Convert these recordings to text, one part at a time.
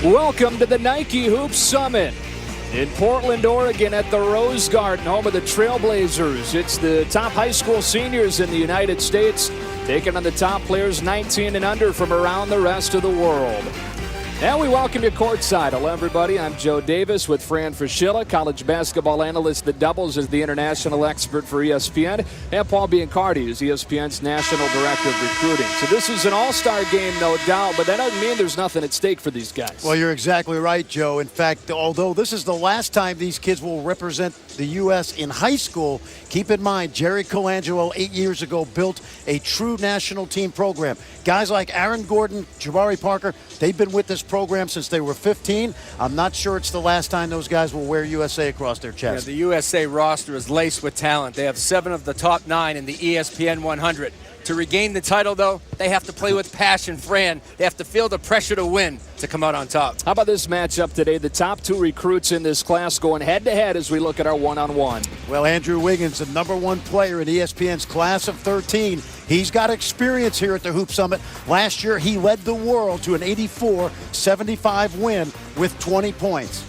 Welcome to the Nike Hoop Summit in Portland, Oregon at the Rose Garden, home of the Trailblazers. It's the top high school seniors in the United States taking on the top players 19 and under from around the rest of the world. And we welcome you courtside. Hello, everybody. I'm Joe Davis with Fran Fraschilla, college basketball analyst that doubles as the international expert for ESPN, and Paul Biancardi is ESPN's national director of recruiting. So this is an all-star game, no doubt, but that doesn't mean there's nothing at stake for these guys. Well, you're exactly right, Joe. In fact, although this is the last time these kids will represent the U.S. in high school, keep in mind, Jerry Colangelo 8 years ago built a true national team program. Guys like Aaron Gordon, Jabari Parker, they've been with this program since they were 15. I'm not sure it's the last time those guys will wear USA across their chest. Yeah, the USA roster is laced with talent. They have 7 of the top 9 in the ESPN 100. To regain the title, though, they have to play with passion, Fran. They have to feel the pressure to win to come out on top. How about this matchup today? The top 2 recruits in this class going head-to-head as we look at our one-on-one. Well, Andrew Wiggins, the #1 player in ESPN's class of 13. He's got experience here at the Hoop Summit. Last year, he led the world to an 84-75 win with 20 points.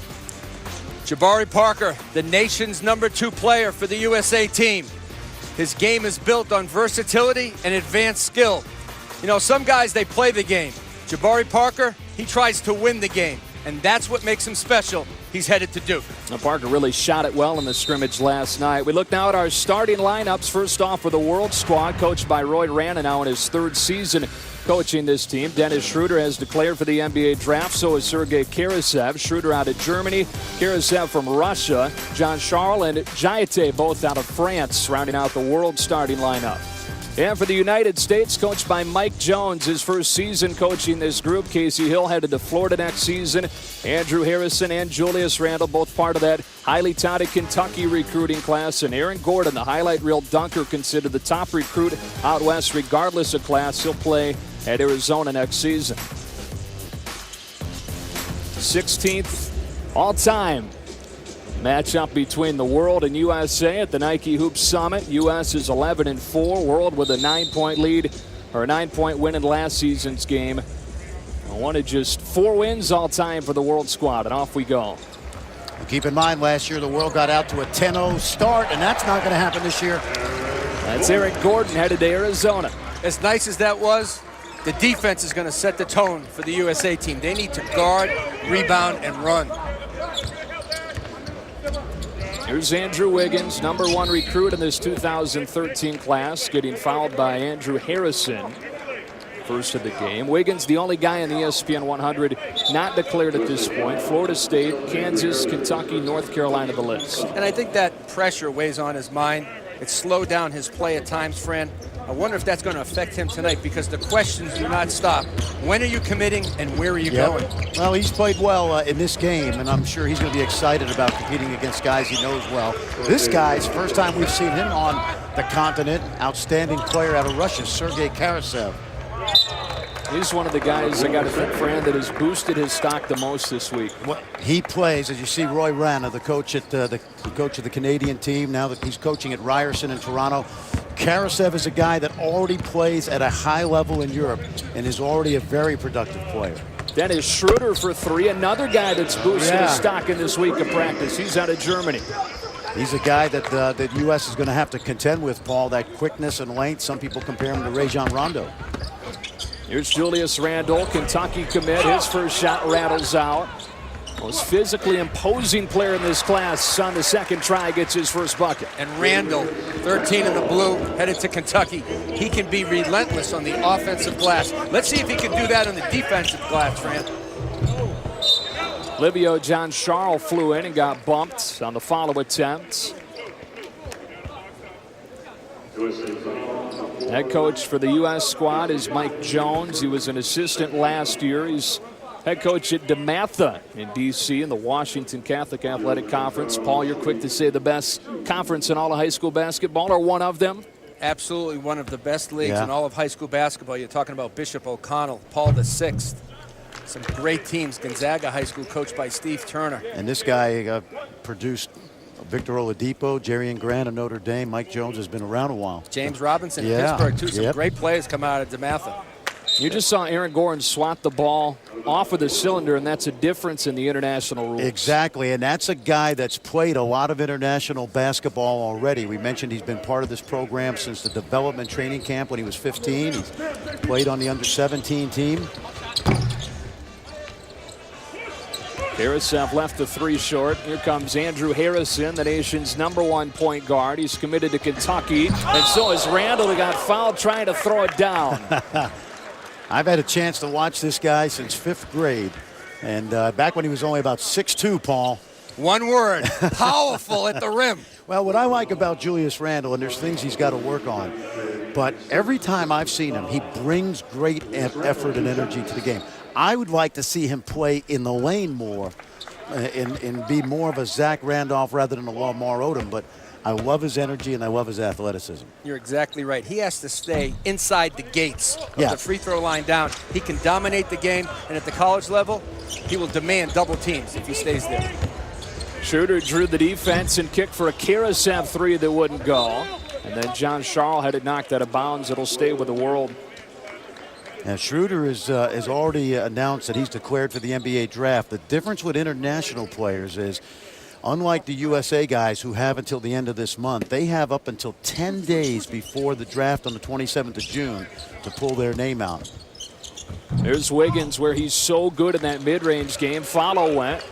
Jabari Parker, the nation's #2 player for the USA team. His game is built on versatility and advanced skill. You know, some guys, they play the game. Jabari Parker, he tries to win the game, and that's what makes him special. He's headed to Duke. Now, Parker really shot it well in the scrimmage last night. We look now at our starting lineups. First off with the World Squad, coached by Roy Rana, now in his 3rd season coaching this team. Dennis Schroeder has declared for the NBA draft, so is Sergei Karasev. Schroeder out of Germany, Karasev from Russia, John Charles and Jayate both out of France, rounding out the world starting lineup. And for the United States, coached by Mike Jones, his 1st season coaching this group. Casey Hill headed to Florida next season. Andrew Harrison and Julius Randle, both part of that highly touted Kentucky recruiting class. And Aaron Gordon, the highlight reel dunker, considered the top recruit out west regardless of class. He'll play at Arizona next season. 16th all-time matchup between the world and USA at the Nike Hoop Summit. U.S. is 11-4. World with a 9-point lead, or a 9-point win in last season's game. One of just 4 wins all time for the World Squad, and off we go. Keep in mind, last year the world got out to a 10-0 start, and that's not going to happen this year. That's Aaron Gordon headed to Arizona. As nice as that was, the defense is going to set the tone for the USA team. They need to guard, rebound, and run. Here's Andrew Wiggins, #1 recruit in this 2013 class, getting fouled by Andrew Harrison. First of the game. Wiggins, the only guy in the ESPN 100 not declared at this point. Florida State, Kansas, Kentucky, North Carolina, the list. And I think that pressure weighs on his mind. It slowed down his play at times, Fran. I wonder if that's going to affect him tonight, because the questions do not stop. When are you committing and where are you going? Well, he's played well in this game, and I'm sure he's going to be excited about competing against guys he knows well. This guy's first time we've seen him on the continent. Outstanding player out of Russia, Sergei Karasev. He's one of the guys, I got to think, Fran, that has boosted his stock the most this week. Well, he plays, as you see, Roy Rana, the coach at the coach of the Canadian team. Now that he's coaching at Ryerson in Toronto. Karasev is a guy that already plays at a high level in Europe and is already a very productive player. Dennis Schroeder for 3, another guy that's boosted his stock in this week of practice. He's out of Germany. He's a guy that the U.S. is going to have to contend with, Paul, that quickness and length. Some people compare him to Rajon Rondo. Here's Julius Randle, Kentucky commit. His first shot rattles out. Most physically imposing player in this class on the 2nd try gets his first bucket. And Randle, 13 in the blue, headed to Kentucky. He can be relentless on the offensive glass. Let's see if he can do that on the defensive glass, Fran. Livio John Charles flew in and got bumped on the follow attempt. Head coach for the U.S. squad is Mike Jones. He was an assistant last year. He's head coach at DeMatha in D.C. in the Washington Catholic Athletic Conference. Paul, you're quick to say the best conference in all of high school basketball, or one of them? Absolutely one of the best leagues in all of high school basketball. You're talking about Bishop O'Connell, Paul VI. Some great teams. Gonzaga High School, coached by Steve Turner. And this guy produced Victor Oladipo, Jerrion Grant of Notre Dame. Mike Jones has been around a while. James Robinson in Pittsburgh, too. Some great players come out of DeMatha. You just saw Aaron Gordon swat the ball off of the cylinder, and that's a difference in the international rules. Exactly, and that's a guy that's played a lot of international basketball already. We mentioned he's been part of this program since the development training camp when he was 15. He's played on the under-17 team. Harrison left the 3 short. Here comes Andrew Harrison, the nation's #1 point guard. He's committed to Kentucky, and so is Randall. He got fouled trying to throw it down. I've had a chance to watch this guy since 5th grade, and back when he was only about 6'2", Paul. One word, powerful at the rim. Well, what I like about Julius Randle, and there's things he's got to work on, but every time I've seen him, he brings great effort and energy to the game. I would like to see him play in the lane more and be more of a Zach Randolph rather than a Lamar Odom, but I love his energy and I love his athleticism. You're exactly right. He has to stay inside the gates of Yeah. the free throw line down. He can dominate the game, and at the college level, he will demand double teams if he stays there. Schroeder drew the defense and kicked for a Karasev 3 that wouldn't go. And then John Charles had it knocked out of bounds. It'll stay with the World. Now, Schroeder has already announced that he's declared for the NBA draft. The difference with international players is, unlike the USA guys who have until the end of this month, they have up until 10 days before the draft on the 27th of June to pull their name out. There's Wiggins, where he's so good in that mid-range game. Follow went.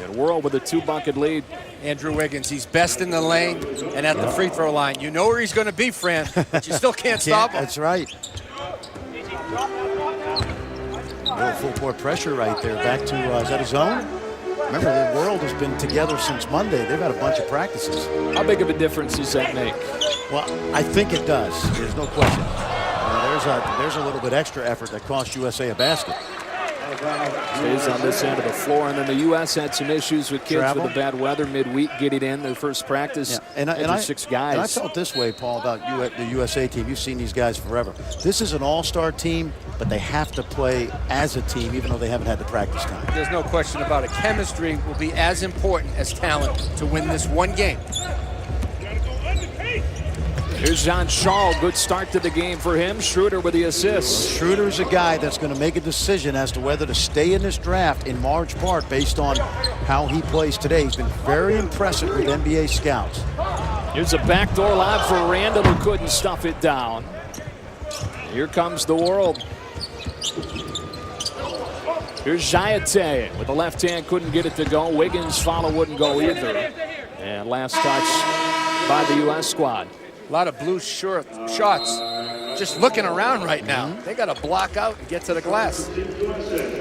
And World with a 2-bucket lead. Andrew Wiggins, he's best in the lane and at the free throw line. You know where he's going to be, Fran, but you still can't stop him. That's right. A little full court pressure right there. Back to, is that a zone? Remember, the World has been together since Monday. They've had a bunch of practices. How big of a difference does that make? Well, I think it does. There's no question. There's a little bit extra effort that cost USA a basket. Stays on this end of the floor, and then the U.S. had some issues with kids with the bad weather midweek getting in their first practice. Yeah. And 6 guys. And I felt this way, Paul, about the USA team. You've seen these guys forever. This is an all-star team, but they have to play as a team, even though they haven't had the practice time. There's no question about it. Chemistry will be as important as talent to win this one game. Here's Jean Charles. Good start to the game for him. Schroeder with the assist. Schroeder's a guy that's going to make a decision as to whether to stay in this draft in large part based on how he plays today. He's been very impressive with NBA scouts. Here's a backdoor lob for Randall, who couldn't stuff it down. Here comes the World. Here's Jayate with the left hand, couldn't get it to go. Wiggins' follow wouldn't go either. And last touch by the U.S. squad. A lot of blue short shots just looking around right now. They got to block out and get to the glass.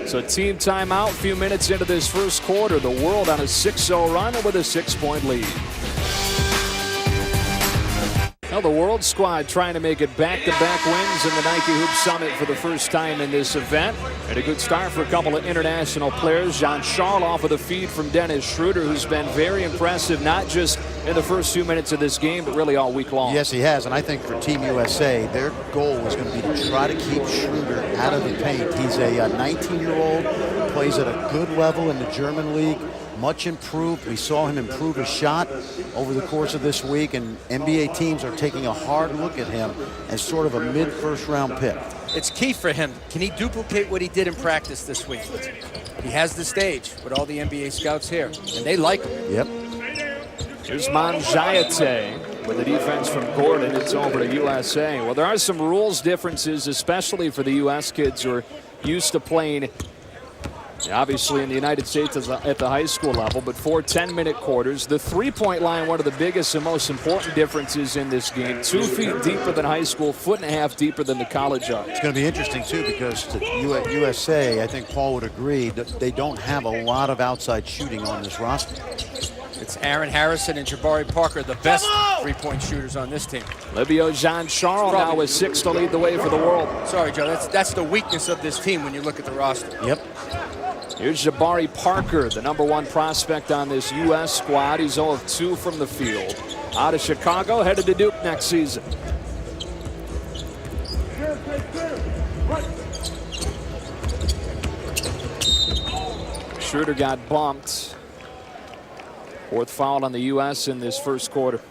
So team timeout, a few minutes into this first quarter. The World on a 6-0 run with a 6-point lead. Now the World squad trying to make it back-to-back wins in the Nike Hoop Summit for the first time in this event. And a good start for a couple of international players. Jean Charles off of the feed from Dennis Schroeder, who's been very impressive, not just in the first 2 minutes of this game, but really all week long. Yes, he has, and I think for Team USA, their goal is going to be to try to keep Schroeder out of the paint. He's a 19-year-old, plays at a good level in the German league, much improved. We saw him improve his shot over the course of this week, and NBA teams are taking a hard look at him as sort of a mid-first round pick. It's key for him. Can he duplicate what he did in practice this week? He has the stage with all the NBA scouts here, and they like him. Yep. Here's Jayate with the defense from Gordon. It's over to USA. Well, there are some rules differences, especially for the U.S. kids who are used to playing, obviously, in the United States at the high school level, but 4 10-minute quarters. The three-point line, one of the biggest and most important differences in this game. 2 feet deeper than high school, 1.5 feet deeper than the college arc. It's going to be interesting, too, because the USA, I think Paul would agree, that they don't have a lot of outside shooting on this roster. It's Aaron Harrison and Jabari Parker, the best three-point shooters on this team. Livio Jean Charles now with 6 to lead the way for the World. Sorry, Joe, that's the weakness of this team when you look at the roster. Yep. Here's Jabari Parker, the #1 prospect on this U.S. squad. He's 0 of 2 from the field. Out of Chicago, headed to Duke next season. Schroeder got bumped. 4th foul on the U.S. in this first quarter.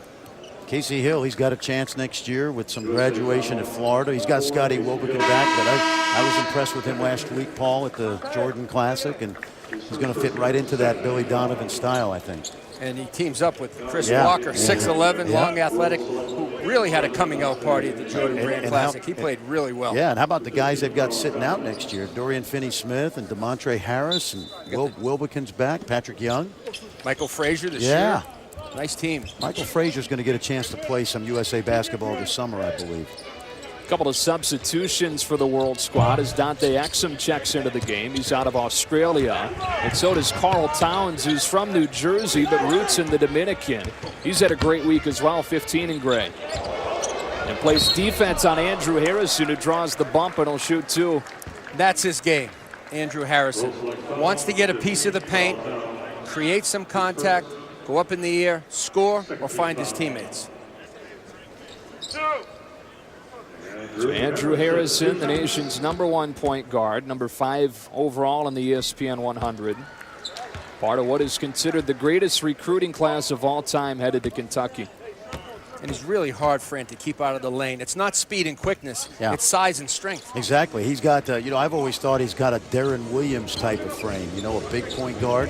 Casey Hill, he's got a chance next year with some graduation at Florida. He's got Scotty Wilbekin back, but I was impressed with him last week, Paul, at the Jordan Classic, and he's going to fit right into that Billy Donovan style, I think. And he teams up with Chris Walker, 6'11", long athletic, who really had a coming-out party at the Jordan Brand Classic. He played really well. Yeah, and how about the guys they've got sitting out next year? Dorian Finney-Smith and DeMontre Harris, and Wilbekin's back, Patrick Young. Michael Frazier this year. Nice team. Michael Frazier's going to get a chance to play some USA basketball this summer, I believe. A couple of substitutions for the World squad as Dante Exum checks into the game. He's out of Australia. And so does Carl Towns, who's from New Jersey but roots in the Dominican. He's had a great week as well, 15 in gray. And plays defense on Andrew Harrison, who draws the bump and will shoot 2. That's his game, Andrew Harrison. Wants to get a piece of the paint, create some contact, go up in the air, score, or find his teammates. So Andrew Harrison, the nation's #1 point guard, number 5 overall in the ESPN 100. Part of what is considered the greatest recruiting class of all time headed to Kentucky. And he's really hard for him to keep out of the lane. It's not speed and quickness, it's size and strength. Exactly. He's got, I've always thought he's got a Darren Williams type of frame, a big point guard.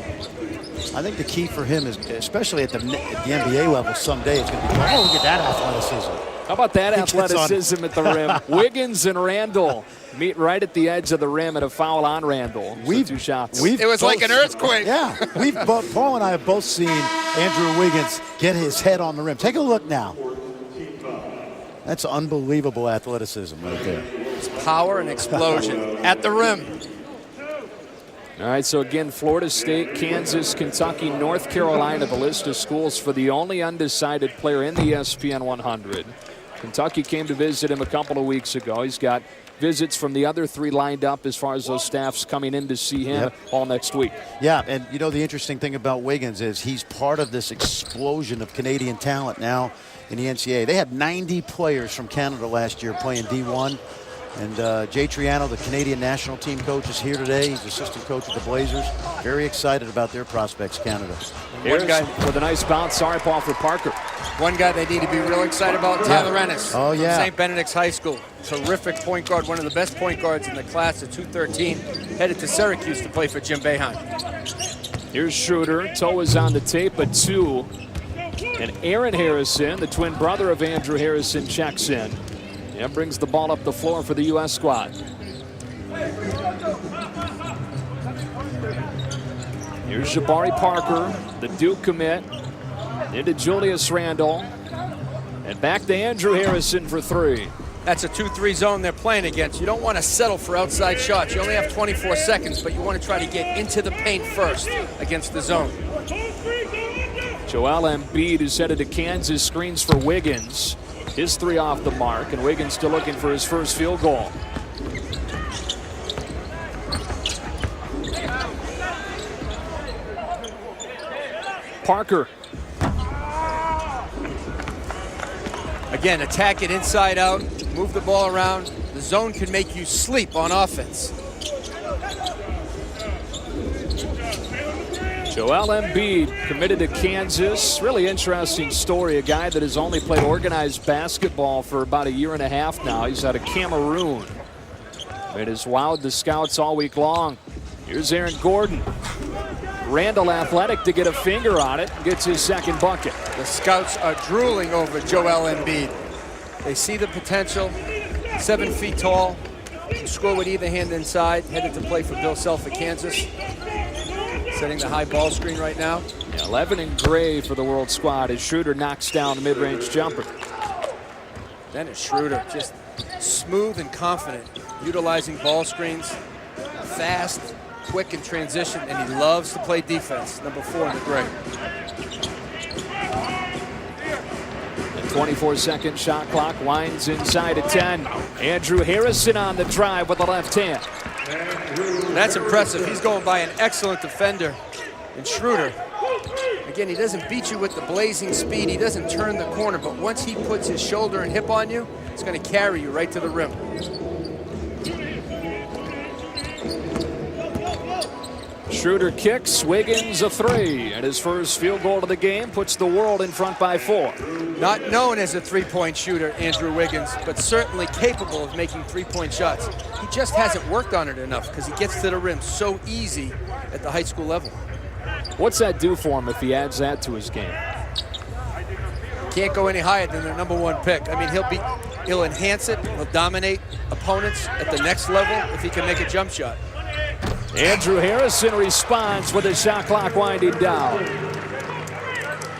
I think the key for him is, especially at the NBA level someday, it's going to be, oh, look at that athleticism. How about that athleticism at the rim? Wiggins and Randall meet right at the edge of the rim and a foul on Randall. So 2 shots. It was like an earthquake. Yeah, Paul and I have both seen Andrew Wiggins get his head on the rim. Take a look now. That's unbelievable athleticism right there. It's power and explosion at the rim. All right, so again, Florida State, Kansas, Kentucky, North Carolina, the list of schools for the only undecided player in the ESPN 100. Kentucky came to visit him a couple of weeks ago. He's got visits from the other 3 lined up as far as those staffs coming in to see him all next week. Yeah, and the interesting thing about Wiggins is he's part of this explosion of Canadian talent now in the NCAA. They had 90 players from Canada last year playing D1. And Jay Triano, the Canadian national team coach, is here today. He's assistant coach of the Blazers. Very excited about their prospects, Canada. One guy with a nice bounce. Sorry, Paul, for Parker. One guy they need to be real excited about, Tyler Ennis. Oh, yeah. St. Benedict's High School. Terrific point guard, one of the best point guards in the class of 213. Headed to Syracuse to play for Jim Boeheim. Here's Schroeder. Toe is on the tape at 2. And Aaron Harrison, the twin brother of Andrew Harrison, checks in. And brings the ball up the floor for the U.S. squad. Here's Jabari Parker, the Duke commit. Into Julius Randle. And back to Andrew Harrison for 3. That's a 2-3 zone they're playing against. You don't want to settle for outside shots. You only have 24 seconds, but you want to try to get into the paint first against the zone. Joel Embiid is headed to Kansas, screens for Wiggins. His 3 off the mark, and Wiggins still looking for his first field goal. Parker. Again, attack it inside out, move the ball around. The zone can make you sleep on offense. Joel Embiid committed to Kansas. Really interesting story. A guy that has only played organized basketball for about 1.5 years now. He's out of Cameroon. It has wowed the scouts all week long. Here's Aaron Gordon. Randall athletic to get a finger on it. Gets his second bucket. The scouts are drooling over Joel Embiid. They see the potential. 7 feet tall. Can score with either hand inside. Headed to play for Bill Self at Kansas. Setting the high ball screen right now. 11 in gray for the World squad as Schroeder knocks down the mid-range jumper. Dennis Schroeder, just smooth and confident, utilizing ball screens, fast, quick in transition, and he loves to play defense. Number 4 in the gray. The 24-second shot clock winds inside at 10. Andrew Harrison on the drive with the left hand. That's impressive. He's going by an excellent defender in Schroeder. Again, he doesn't beat you with the blazing speed. He doesn't turn the corner, but once he puts his shoulder and hip on you, it's going to carry you right to the rim. Schroeder kicks, Wiggins a three, and his first field goal of the game puts the world in front by 4. Not known as a three-point shooter, Andrew Wiggins, but certainly capable of making three-point shots. He just hasn't worked on it enough because he gets to the rim so easy at the high school level. What's that do for him if he adds that to his game? Can't go any higher than the #1 pick. I mean, he'll enhance it, he'll dominate opponents at the next level if he can make a jump shot. Andrew Harrison responds with a shot clock winding down.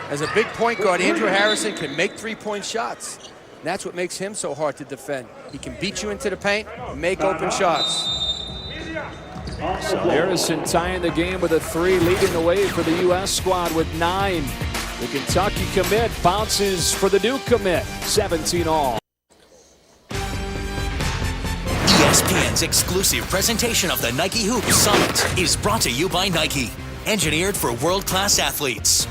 As a big point guard, Andrew Harrison can make three-point shots. And that's what makes him so hard to defend. He can beat you into the paint, make open shots. So Harrison tying the game with a 3, leading the way for the U.S. squad with 9. The Kentucky commit bounces for the Duke commit, 17 all. ESPN's exclusive presentation of the Nike Hoop Summit is brought to you by Nike, engineered for world-class athletes.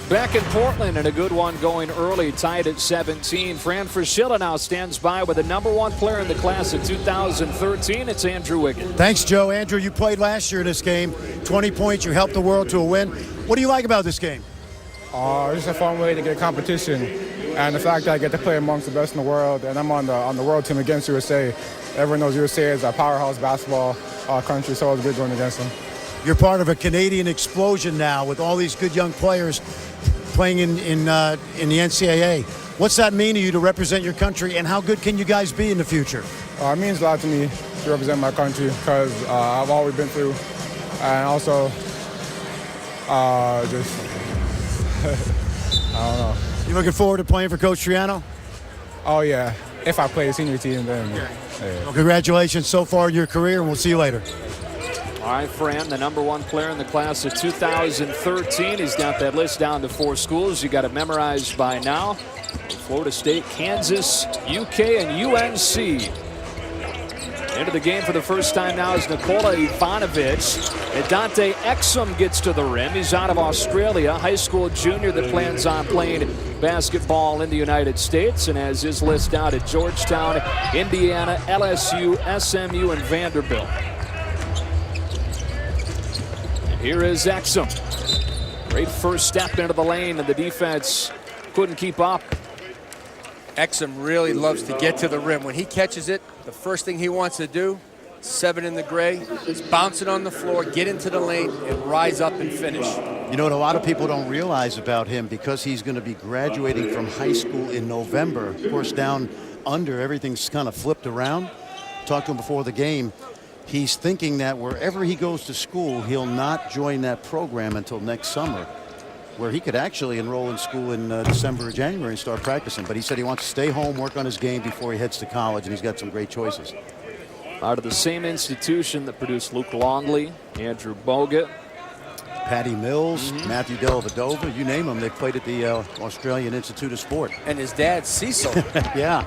Back in Portland, and a good one going early, tied at 17. Fran Fraschilla now stands by with the #1 player in the class of 2013. It's Andrew Wiggins. Thanks, Joe. Andrew, you played last year in this game. 20 points. You helped the world to a win. What do you like about this game? It's a fun way to get competition, and the fact that I get to play amongst the best in the world, and I'm on the world team against USA. Everyone knows USA is a powerhouse basketball country, so it was good going against them. You're part of a Canadian explosion now with all these good young players playing in the NCAA. What's that mean to you to represent your country, and how good can you guys be in the future? It means a lot to me to represent my country because I've always been through, and also just I don't know. You looking forward to playing for Coach Triano? Oh yeah, if I play senior team, then. Okay. Yeah. Well, congratulations so far in your career, and we'll see you later. All right, Fran, the #1 player in the class of 2013. He's got that list down to 4 schools. You got it memorized by now. Florida State, Kansas, UK, and UNC. Into the game for the first time now is Nikola Ivanovic. And Dante Exum gets to the rim. He's out of Australia, high school junior that plans on playing basketball in the United States and has his list out at Georgetown, Indiana, LSU, SMU, and Vanderbilt. And here is Exum. Great first step into the lane, and the defense couldn't keep up. Exum really loves to get to the rim. When he catches it, the first thing he wants to do, 7 in the gray, is bounce it on the floor, get into the lane, and rise up and finish. You know what a lot of people don't realize about him, because he's going to be graduating from high school in November. Of course, down under, everything's kind of flipped around. Talked to him before the game. He's thinking that wherever he goes to school, he'll not join that program until next summer, where he could actually enroll in school in December or January and start practicing. But he said he wants to stay home, work on his game before he heads to college, and he's got some great choices. Out of the same institution that produced Luke Longley, Andrew Bogut, Patty Mills, Matthew Dellavedova, you name them, they played at the Australian Institute of Sport. And his dad, Cecil, Yeah.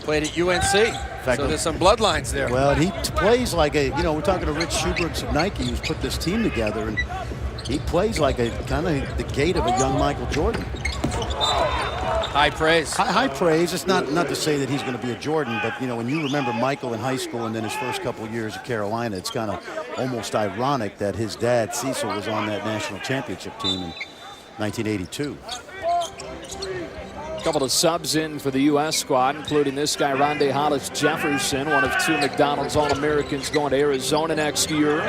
played at UNC. fact, So there's some bloodlines there. Well, he plays like a, we're talking to Rich Schubert of Nike, who's put this team together, and he plays like a kind of the gait of a young Michael Jordan. High praise. High praise. It's not to say that he's going to be a Jordan, but when you remember Michael in high school and then his first couple of years at Carolina, it's kind of almost ironic that his dad Cecil was on that national championship team in 1982. A couple of subs in for the U.S. squad, including this guy, Rondae Hollis Jefferson, one of 2 McDonald's All-Americans going to Arizona next year.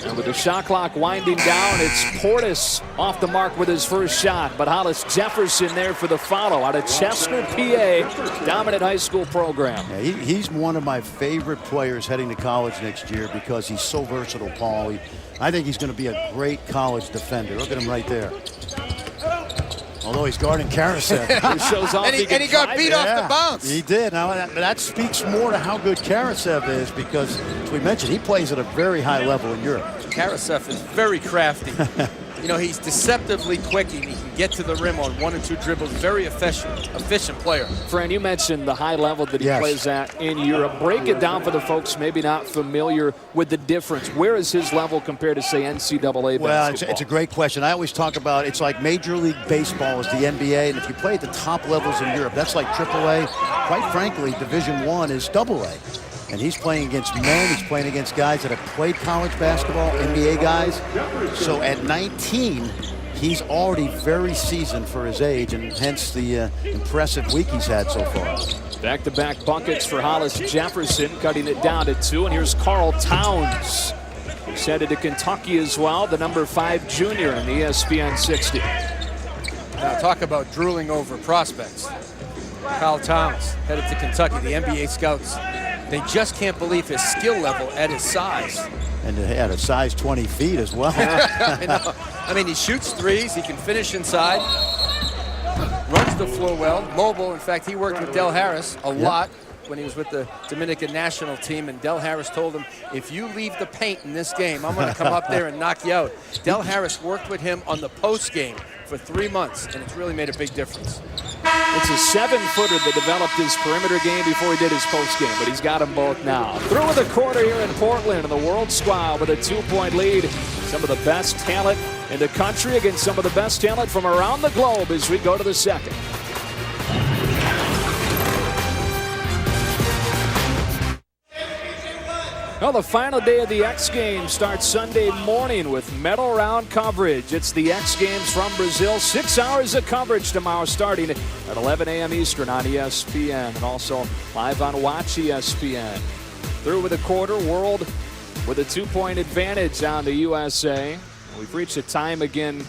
And with the shot clock winding down, it's Portis off the mark with his first shot. But Hollis Jefferson there for the follow out of Chester, PA, dominant high school program. Yeah, he's one of my favorite players heading to college next year because he's so versatile, Paul. I think he's going to be a great college defender. Look at him right there. Although he's guarding Karasev. Shows off and he got beat off the bounce. He did. Now that speaks more to how good Karasev is because, as we mentioned, he plays at a very high level in Europe. Karasev is very crafty. He's deceptively quick. He can get to the rim on 1 or 2 dribbles. Very efficient player. Fran, you mentioned the high level that he plays at in Europe. Break it down for the folks maybe not familiar with the difference. Where is his level compared to, say, NCAA basketball? Well, it's a great question. I always talk about it's like Major League Baseball is the NBA, and if you play at the top levels in Europe, that's like AAA. Quite frankly, Division I is AA. And he's playing against men. He's playing against guys that have played college basketball, NBA guys. So at 19, he's already very seasoned for his age, and hence the impressive week he's had so far. Back-to-back buckets for Hollis Jefferson, cutting it down to 2. And here's Karl Towns. He's headed to Kentucky as well, the number 5 junior in the ESPN 60. Now talk about drooling over prospects. Karl Towns headed to Kentucky, the NBA scouts. They just can't believe his skill level at his size. And at a size 20 feet as well. I know. I mean, he shoots threes, he can finish inside, runs the floor well, mobile. In fact, he worked with Del Harris a lot when he was with the Dominican national team, and Del Harris told him, if you leave the paint in this game, I'm going to come up there and knock you out. Del Harris worked with him on the post game for 3 months, and it's really made a big difference. It's a 7-footer that developed his perimeter game before he did his post game, but he's got them both now. Through with a quarter here in Portland, and the World Squad with a 2-point lead. Some of the best talent in the country against some of the best talent from around the globe as we go to the second. Well, the final day of the X Games starts Sunday morning with medal round coverage. It's the X Games from Brazil. 6 hours of coverage tomorrow starting at 11 a.m. Eastern on ESPN, and also live on Watch ESPN. Through with a quarter, world with a 2-point advantage on the USA. We've reached a time again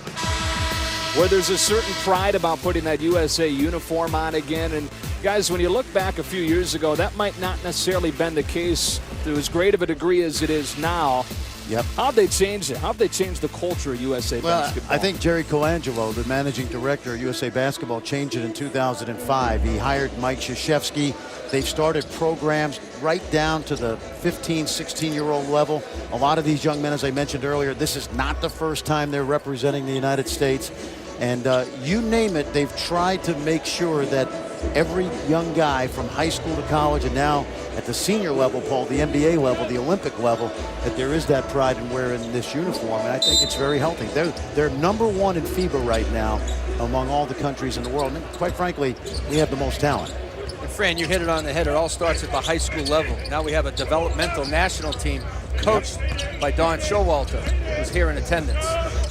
where there's a certain pride about putting that USA uniform on again. And guys, when you look back a few years ago, that might not necessarily been the case to as great of a degree as it is now. Yep. How'd they change it? How'd they change the culture of USA basketball? I think Jerry Colangelo, the managing director of USA Basketball, changed it in 2005. He hired Mike Krzyzewski. They've started programs right down to the 15, 16-year-old level. A lot of these young men, as I mentioned earlier, this is not the first time they're representing the United States. And you name it, they've tried to make sure that every young guy from high school to college and now at the senior level, Paul, the NBA level, the Olympic level, that there is that pride in wearing this uniform. And I think it's very healthy. They're number 1 in FIBA right now among all the countries in the world. And quite frankly, we have the most talent. And Fran, you hit it on the head. It all starts at the high school level. Now we have a developmental national team coached by Don Showalter, who's here in attendance.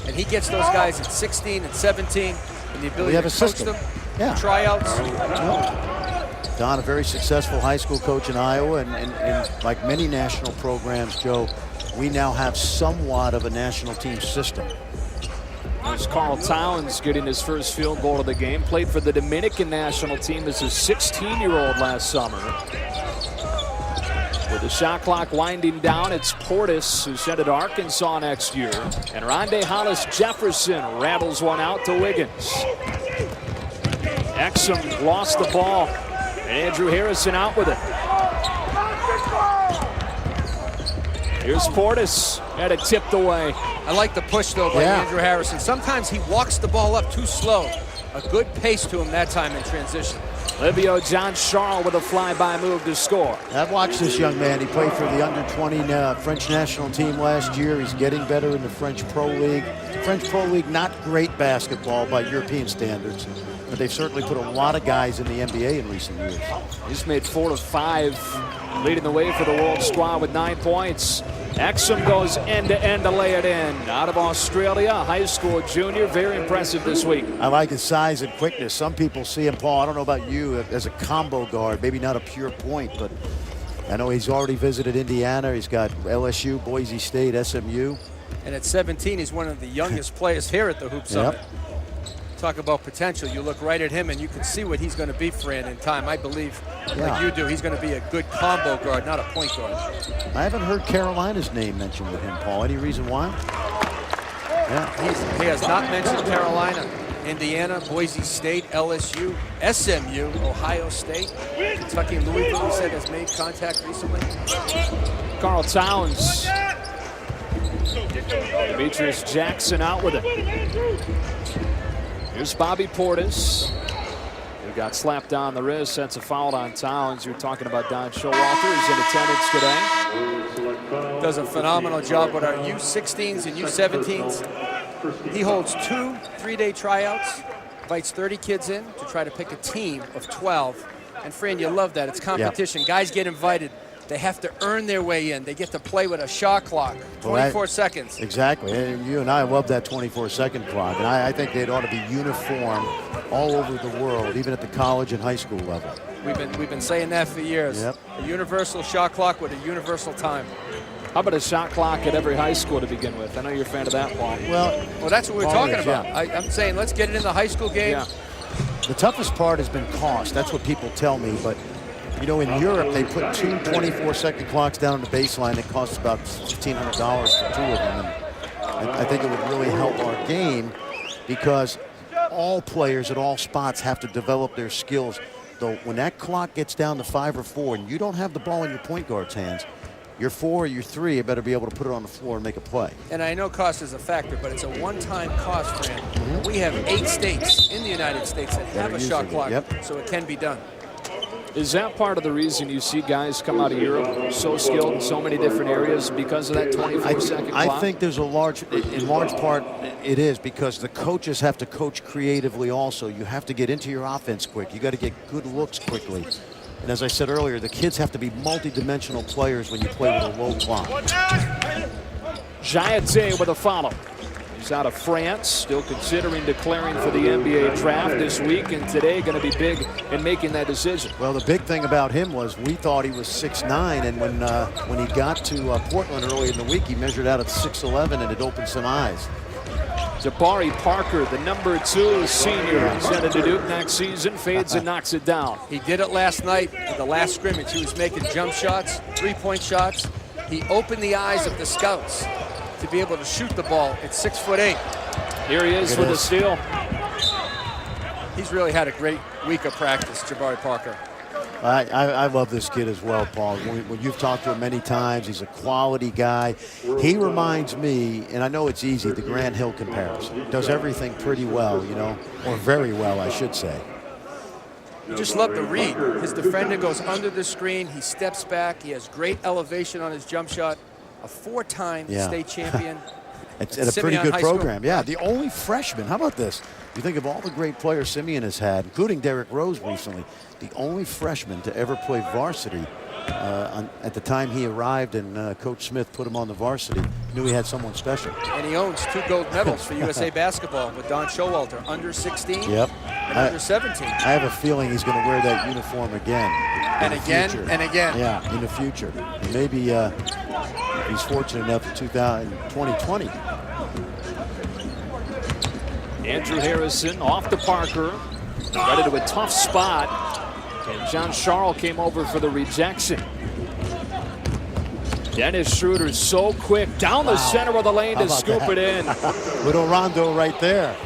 And he gets those guys at 16 and 17 and the ability to coach them, tryouts. Don, a very successful high school coach in Iowa, and like many national programs, Joe, we now have somewhat of a national team system. There's Karl Towns getting his first field goal of the game. Played for the Dominican national team as a 16-year-old last summer. With the shot clock winding down, it's Portis who's headed to Arkansas next year. And Rondae Hollis Jefferson rattles one out to Wiggins. Exum lost the ball. And Andrew Harrison out with it. Here's Portis. Had it tipped away. I like the push, though, by Andrew Harrison. Sometimes he walks the ball up too slow. A good pace to him that time in transition. Livio John Charles with a flyby move to score. I've watched this young man. He played for the under-20 French national team last year. He's getting better in the French Pro League. French Pro League, not great basketball by European standards, but they've certainly put a lot of guys in the NBA in recent years. He's made 4 of 5, leading the way for the World Squad with 9 points. Exum goes end-to-end to lay it in. Out of Australia, high school junior, very impressive this week. I like his size and quickness. Some people see him, Paul, I don't know about you, as a combo guard, maybe not a pure point, but I know he's already visited Indiana. He's got LSU, Boise State, SMU. And at 17, he's one of the youngest players here at the Hoop Summit. Talk about potential. You look right at him and you can see what he's going to be, Fran, in time. I believe, like you do, he's going to be a good combo guard, not a point guard. I haven't heard Carolina's name mentioned with him, Paul. Any reason why? He has not mentioned Carolina. Indiana, Boise State, LSU, SMU, Ohio State, Kentucky, and Louisville, he said, has made contact recently. Karl Towns. Demetrius Jackson out with it. Here's Bobby Portis, who got slapped on the wrist. That's a foul on Towns. You're talking about Don Showalter, who's in attendance today. Does a phenomenal job with our U16s and U17s. He holds 2 3-day tryouts, invites 30 kids in to try to pick a team of 12. And Fran, you love that. It's competition. Guys get invited They have to earn their way in. They get to play with a shot clock, 24 seconds. Exactly. And you and I love that 24-second clock. And I think it ought to be uniform all over the world, even at the college and high school level. We've been saying that for years. Yep. A universal shot clock with a universal time. How about a shot clock at every high school to begin with? I know you're a fan of that, Paul. Well, that's what we're talking about. Yeah. I'm saying let's get it in the high school game. Yeah. The toughest part has been cost. That's what people tell me. But, you know, in Europe, they put two 24-second clocks down on the baseline. It costs about $1,500 for two of them. And I think it would really help our game because all players at all spots have to develop their skills. Though when that clock gets down to 5 or 4 and you don't have the ball in your point guard's hands, your 4 or your 3, you better be able to put it on the floor and make a play. And I know cost is a factor, but it's a one-time cost, Fran. We have 8 states in the United States that have a shot clock, so it can be done. Is that part of the reason you see guys come out of Europe so skilled in so many different areas because of that 24-second clock? I think there's in large part, it is because the coaches have to coach creatively also. You have to get into your offense quick. You got to get good looks quickly. And as I said earlier, the kids have to be multi-dimensional players when you play with a low clock. Jaete with a follow. He's out of France, still considering declaring for the NBA draft this week, and today going to be big in making that decision. Well, the big thing about him was we thought he was 6'9", and when he got to Portland early in the week, he measured out at 6'11", and it opened some eyes. Jabari Parker, the number 2 senior, is headed to Duke next season, fades and knocks it down. He did it last night at the last scrimmage. He was making jump shots, three-point shots. He opened the eyes of the scouts to be able to shoot the ball at 6'8". Here he is for the steal. He's really had a great week of practice, Jabari Parker. I love this kid as well, Paul. When you've talked to him many times, he's a quality guy. He reminds me, and I know it's easy, the Grant Hill comparison. Does everything pretty well, you know, or very well, I should say. You just love the read. His defender goes under the screen. He steps back. He has great elevation on his jump shot. A 4-time state champion. It's at a pretty good program. Yeah, the only freshman. How about this? You think of all the great players Simeon has had, including Derrick Rose recently, the only freshman to ever play varsity at the time he arrived and Coach Smith put him on the varsity, knew he had someone special. And he owns 2 gold medals for USA basketball with Don Showalter, under 16 and under 17. I have a feeling he's going to wear that uniform again. And again and again. Yeah, in the future. And maybe he's fortunate enough in 2020. Andrew Harrison off to Parker, right into a tough spot, and John Charles came over for the rejection. Dennis Schroeder so quick down the center of the lane to scoop it in. Little rondo right there.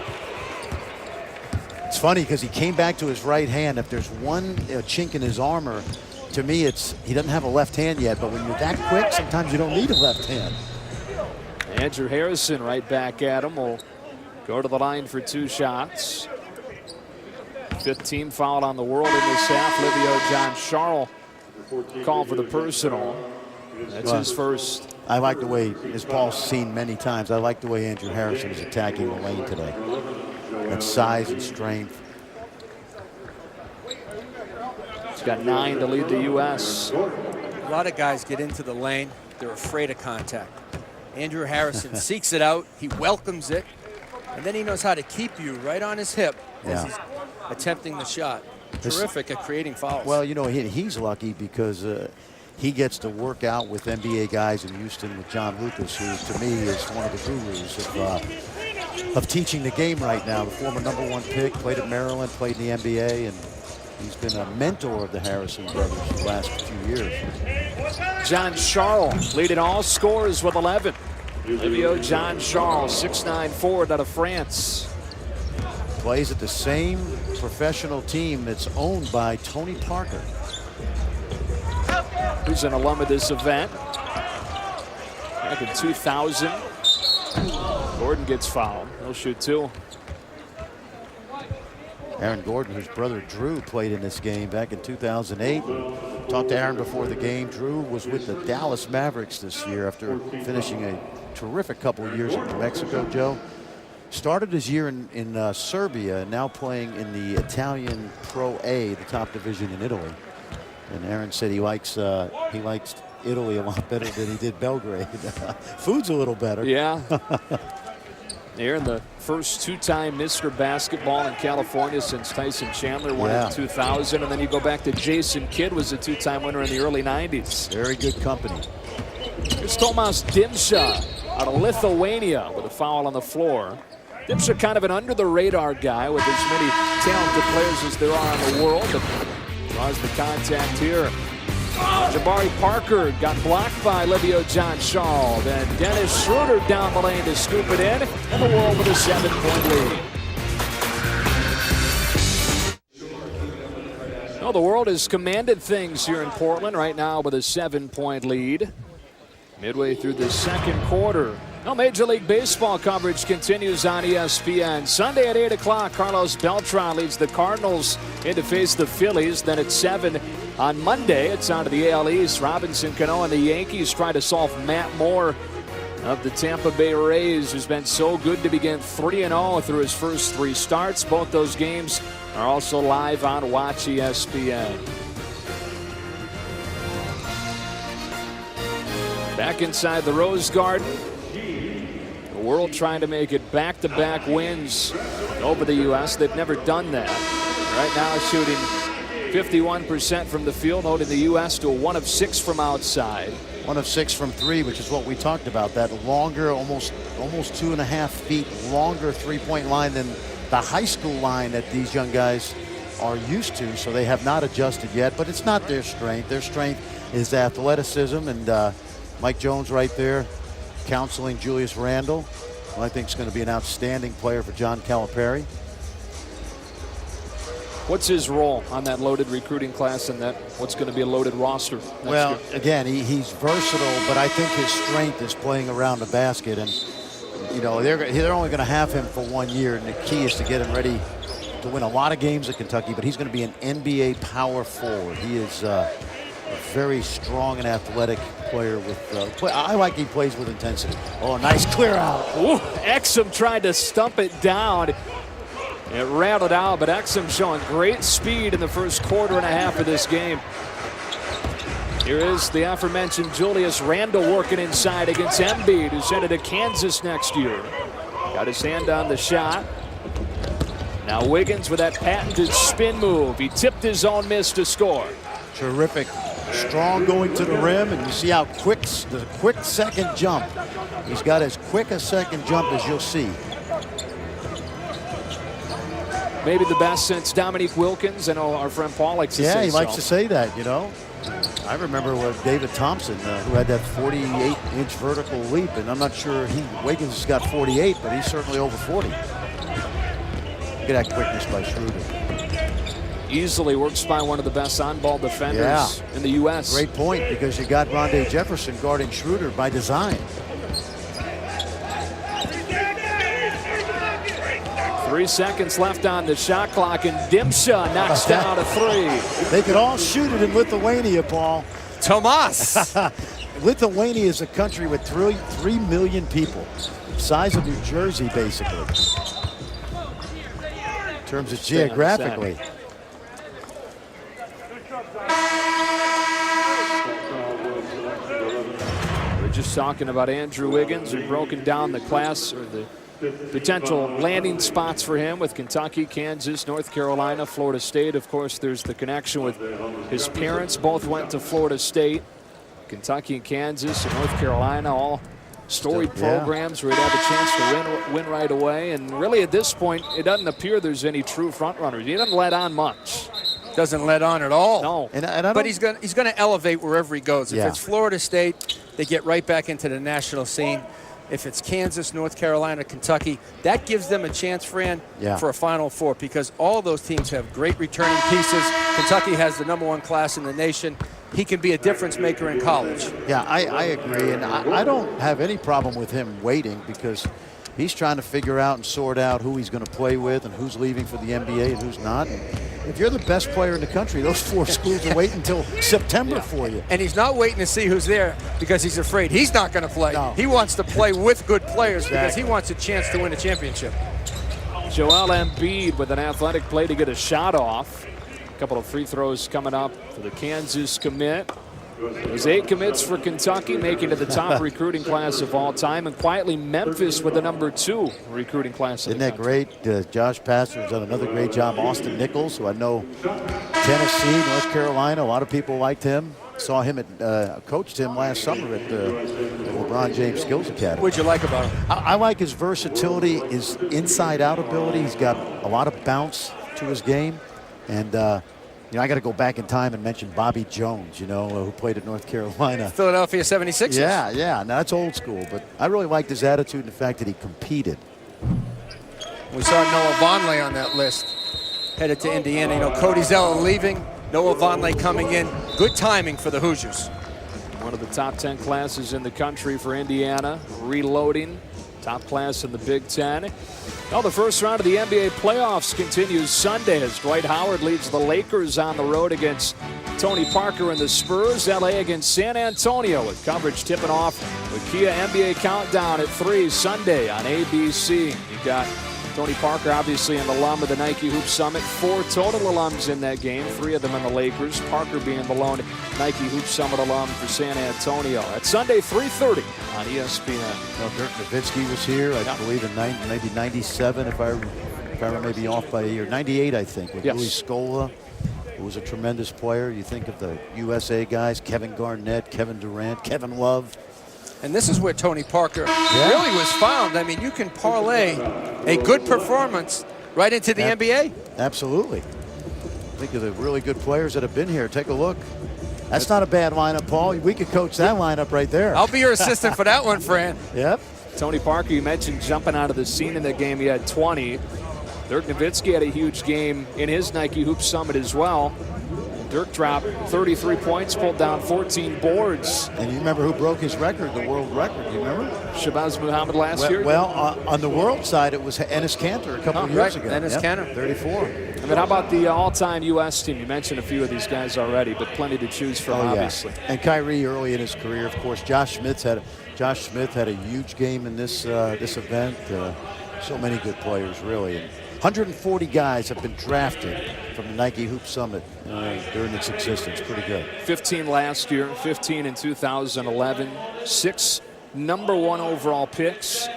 It's funny because he came back to his right hand. If there's one chink in his armor, to me it's he doesn't have a left hand yet, but when you're that quick, sometimes you don't need a left hand. Andrew Harrison right back at him. Will go to the line for 2 shots. 15 fouled on the world in this half. Livio John Charles called for the personal. That's his first. I like the way, as Paul's seen many times, I like the way Andrew Harrison is attacking the lane today. That size and strength. He's got 9 to lead the U.S. A lot of guys get into the lane. They're afraid of contact. Andrew Harrison seeks it out. He welcomes it. And then he knows how to keep you right on his hip as he's attempting the shot. Terrific at creating fouls. Well, you know, he's lucky because he gets to work out with NBA guys in Houston with John Lucas, who to me is one of the gurus of teaching the game right now. The former #1 pick, played at Maryland, played in the NBA, and he's been a mentor of the Harrison brothers for the last few years. John Charles leading all scorers with 11. Livio John Charles, 6'9" forward out of France. Plays at the same professional team that's owned by Tony Parker, who's an alum of this event. Back in 2000, Gordon gets fouled. He'll shoot 2. Aaron Gordon, whose brother Drew played in this game back in 2008. Talked to Aaron before the game. Drew was with the Dallas Mavericks this year after finishing a terrific couple of years in New Mexico, Joe. Started his year in Serbia, and now playing in the Italian Pro A, the top division in Italy. And Aaron said he likes Italy a lot better than he did Belgrade. Food's a little better. Yeah. Aaron, the first two-time Mr. Basketball in California since Tyson Chandler won in 2000. And then you go back to Jason Kidd, was a two-time winner in the early 90s. Very good company. Here's Tomas Dimša out of Lithuania with a foul on the floor. Dimša kind of an under-the-radar guy with as many talented players as there are in the world, but draws the contact here. Jabari Parker got blocked by Livio John-Charles. Then Dennis Schroeder down the lane to scoop it in, and the World with a 7-point lead. Well, the World has commanded things here in Portland right now with a 7-point lead. Midway through the second quarter. Well, Major League Baseball coverage continues on ESPN. Sunday at 8 o'clock, Carlos Beltran leads the Cardinals in to face the Phillies. Then at 7 on Monday, it's on to the AL East. Robinson Cano and the Yankees try to solve Matt Moore of the Tampa Bay Rays, who's been so good to begin 3-0 through his first 3 starts. Both those games are also live on Watch ESPN. Back inside the Rose Garden. The World trying to make it back-to-back wins over the U.S. They've never done that. Right now shooting 51% from the field, holding the U.S. to a 1 of 6 from outside. 1 of 6 from 3, which is what we talked about. That longer, almost 2.5 feet longer three-point line than the high school line that these young guys are used to. So they have not adjusted yet, but it's not their strength. Their strength is athleticism, and Mike Jones right there counseling Julius Randle, who I think is going to be an outstanding player for John Calipari. What's his role on that loaded recruiting class and that what's going to be a loaded roster next year? Again, he's versatile, but I think his strength is playing around the basket. And, you know, they're only going to have him for 1 year, and the key is to get him ready to win a lot of games at Kentucky, but he's going to be an NBA power forward. He is a very strong and athletic player with I like he plays with intensity. Oh, nice clear out. Ooh, Exum tried to stump it down. It rattled out, but Exum showing great speed in the first quarter and a half of this game. Here is the aforementioned Julius Randle working inside against Embiid, who's headed to Kansas next year. Got his hand on the shot. Now Wiggins with that patented spin move. He tipped his own miss to score. Terrific. Strong going to the rim, and you see how quick, the quick second jump. He's got as quick a second jump as you'll see. Maybe the best since Dominique Wilkins. I know our friend Paul likes to say so. Yeah, he likes to say that, you know. I remember with David Thompson, who had that 48-inch vertical leap, and I'm not sure Wiggins has got 48, but he's certainly over 40. Look at that quickness by Schroeder. Easily works by one of the best on-ball defenders in the U.S. Great point, because you got Rondé Jefferson guarding Schroeder by design. 3 seconds left on the shot clock, and Dimša knocks down a 3. They could all shoot it in Lithuania, Paul. Tomas! Lithuania is a country with 3 million people. Size of New Jersey, basically. In terms of geographically. We're just talking about Andrew Wiggins. We've broken down the class, or the potential landing spots for him with Kentucky, Kansas, North Carolina, Florida State. Of course, there's the connection with his parents. Both went to Florida State. Kentucky and Kansas and North Carolina, all storied programs where he'd have a chance to win right away. And really at this point, it doesn't appear there's any true front runners. He doesn't let on much. Doesn't let on at all. No. But he's going to elevate wherever he goes. If it's Florida State, they get right back into the national scene. If it's Kansas, North Carolina, Kentucky, that gives them a chance, Fran, for a Final Four, because all those teams have great returning pieces. Kentucky has the #1 class in the nation. He can be a difference maker in college. Yeah, I agree, and I don't have any problem with him waiting, because he's trying to figure out and sort out who he's going to play with and who's leaving for the NBA and who's not. And if you're the best player in the country, those 4 schools are waiting until September for you. And he's not waiting to see who's there because he's afraid he's not going to play. No. He wants to play with good players because he wants a chance to win a championship. Joel Embiid with an athletic play to get a shot off. A couple of free throws coming up for the Kansas commit. There's 8 commits for Kentucky, making it the top recruiting class of all time, and quietly Memphis with the number 2 recruiting class. Isn't that great? Josh Pastner's done another great job. Austin Nichols, who I know Tennessee, North Carolina, a lot of people liked him. Saw him coached him last summer at the LeBron James Skills Academy. What'd you like about him? I like his versatility, his inside-out ability. He's got a lot of bounce to his game, and I got to go back in time and mention Bobby Jones, who played at North Carolina. Philadelphia 76ers. Yeah. Now, that's old school, but I really liked his attitude and the fact that he competed. We saw Noah Vonleh on that list, headed to Indiana. Cody Zeller leaving, Noah Vonleh coming in. Good timing for the Hoosiers. One of the top 10 classes in the country for Indiana, reloading. Top class in the Big Ten. Well, the first round of the NBA playoffs continues Sunday as Dwight Howard leads the Lakers on the road against Tony Parker and the Spurs. LA against San Antonio, with coverage tipping off with Kia NBA Countdown at 3 Sunday on ABC. You got Tony Parker, obviously an alum of the Nike Hoop Summit. 4 total alums in that game, 3 of them in the Lakers. Parker being the lone Nike Hoop Summit alum for San Antonio. That's Sunday, 3:30 on ESPN. Well, Dirk Nowitzki was here, I believe, in maybe 97, if I remember, maybe off by a year. 98, I think, with Louis Scola, who was a tremendous player. You think of the USA guys, Kevin Garnett, Kevin Durant, Kevin Love. And this is where Tony Parker really was found. I mean, you can parlay a good performance right into the NBA. Absolutely. Think of the really good players that have been here. Take a look. That's not a bad lineup, Paul. We could coach that lineup right there. I'll be your assistant for that one, Fran. Yep. Tony Parker, you mentioned jumping out of the scene in that game. He had 20. Dirk Nowitzki had a huge game in his Nike Hoop Summit as well. Dirk dropped 33 points, pulled down 14 boards. And you remember who broke his record, the world record, you remember? Shabazz Muhammad last year? Well, on the world side, it was Enes Kanter a couple of years ago. Enes Kanter. 34. I mean, how about the all-time U.S. team? You mentioned a few of these guys already, but plenty to choose from, obviously. And Kyrie early in his career, of course. Josh Smith had a huge game in this event. So many good players, really. And 140 guys have been drafted from the Nike Hoop Summit during its existence. Pretty good. 15 last year, 15 in 2011, 6 number 1 overall picks.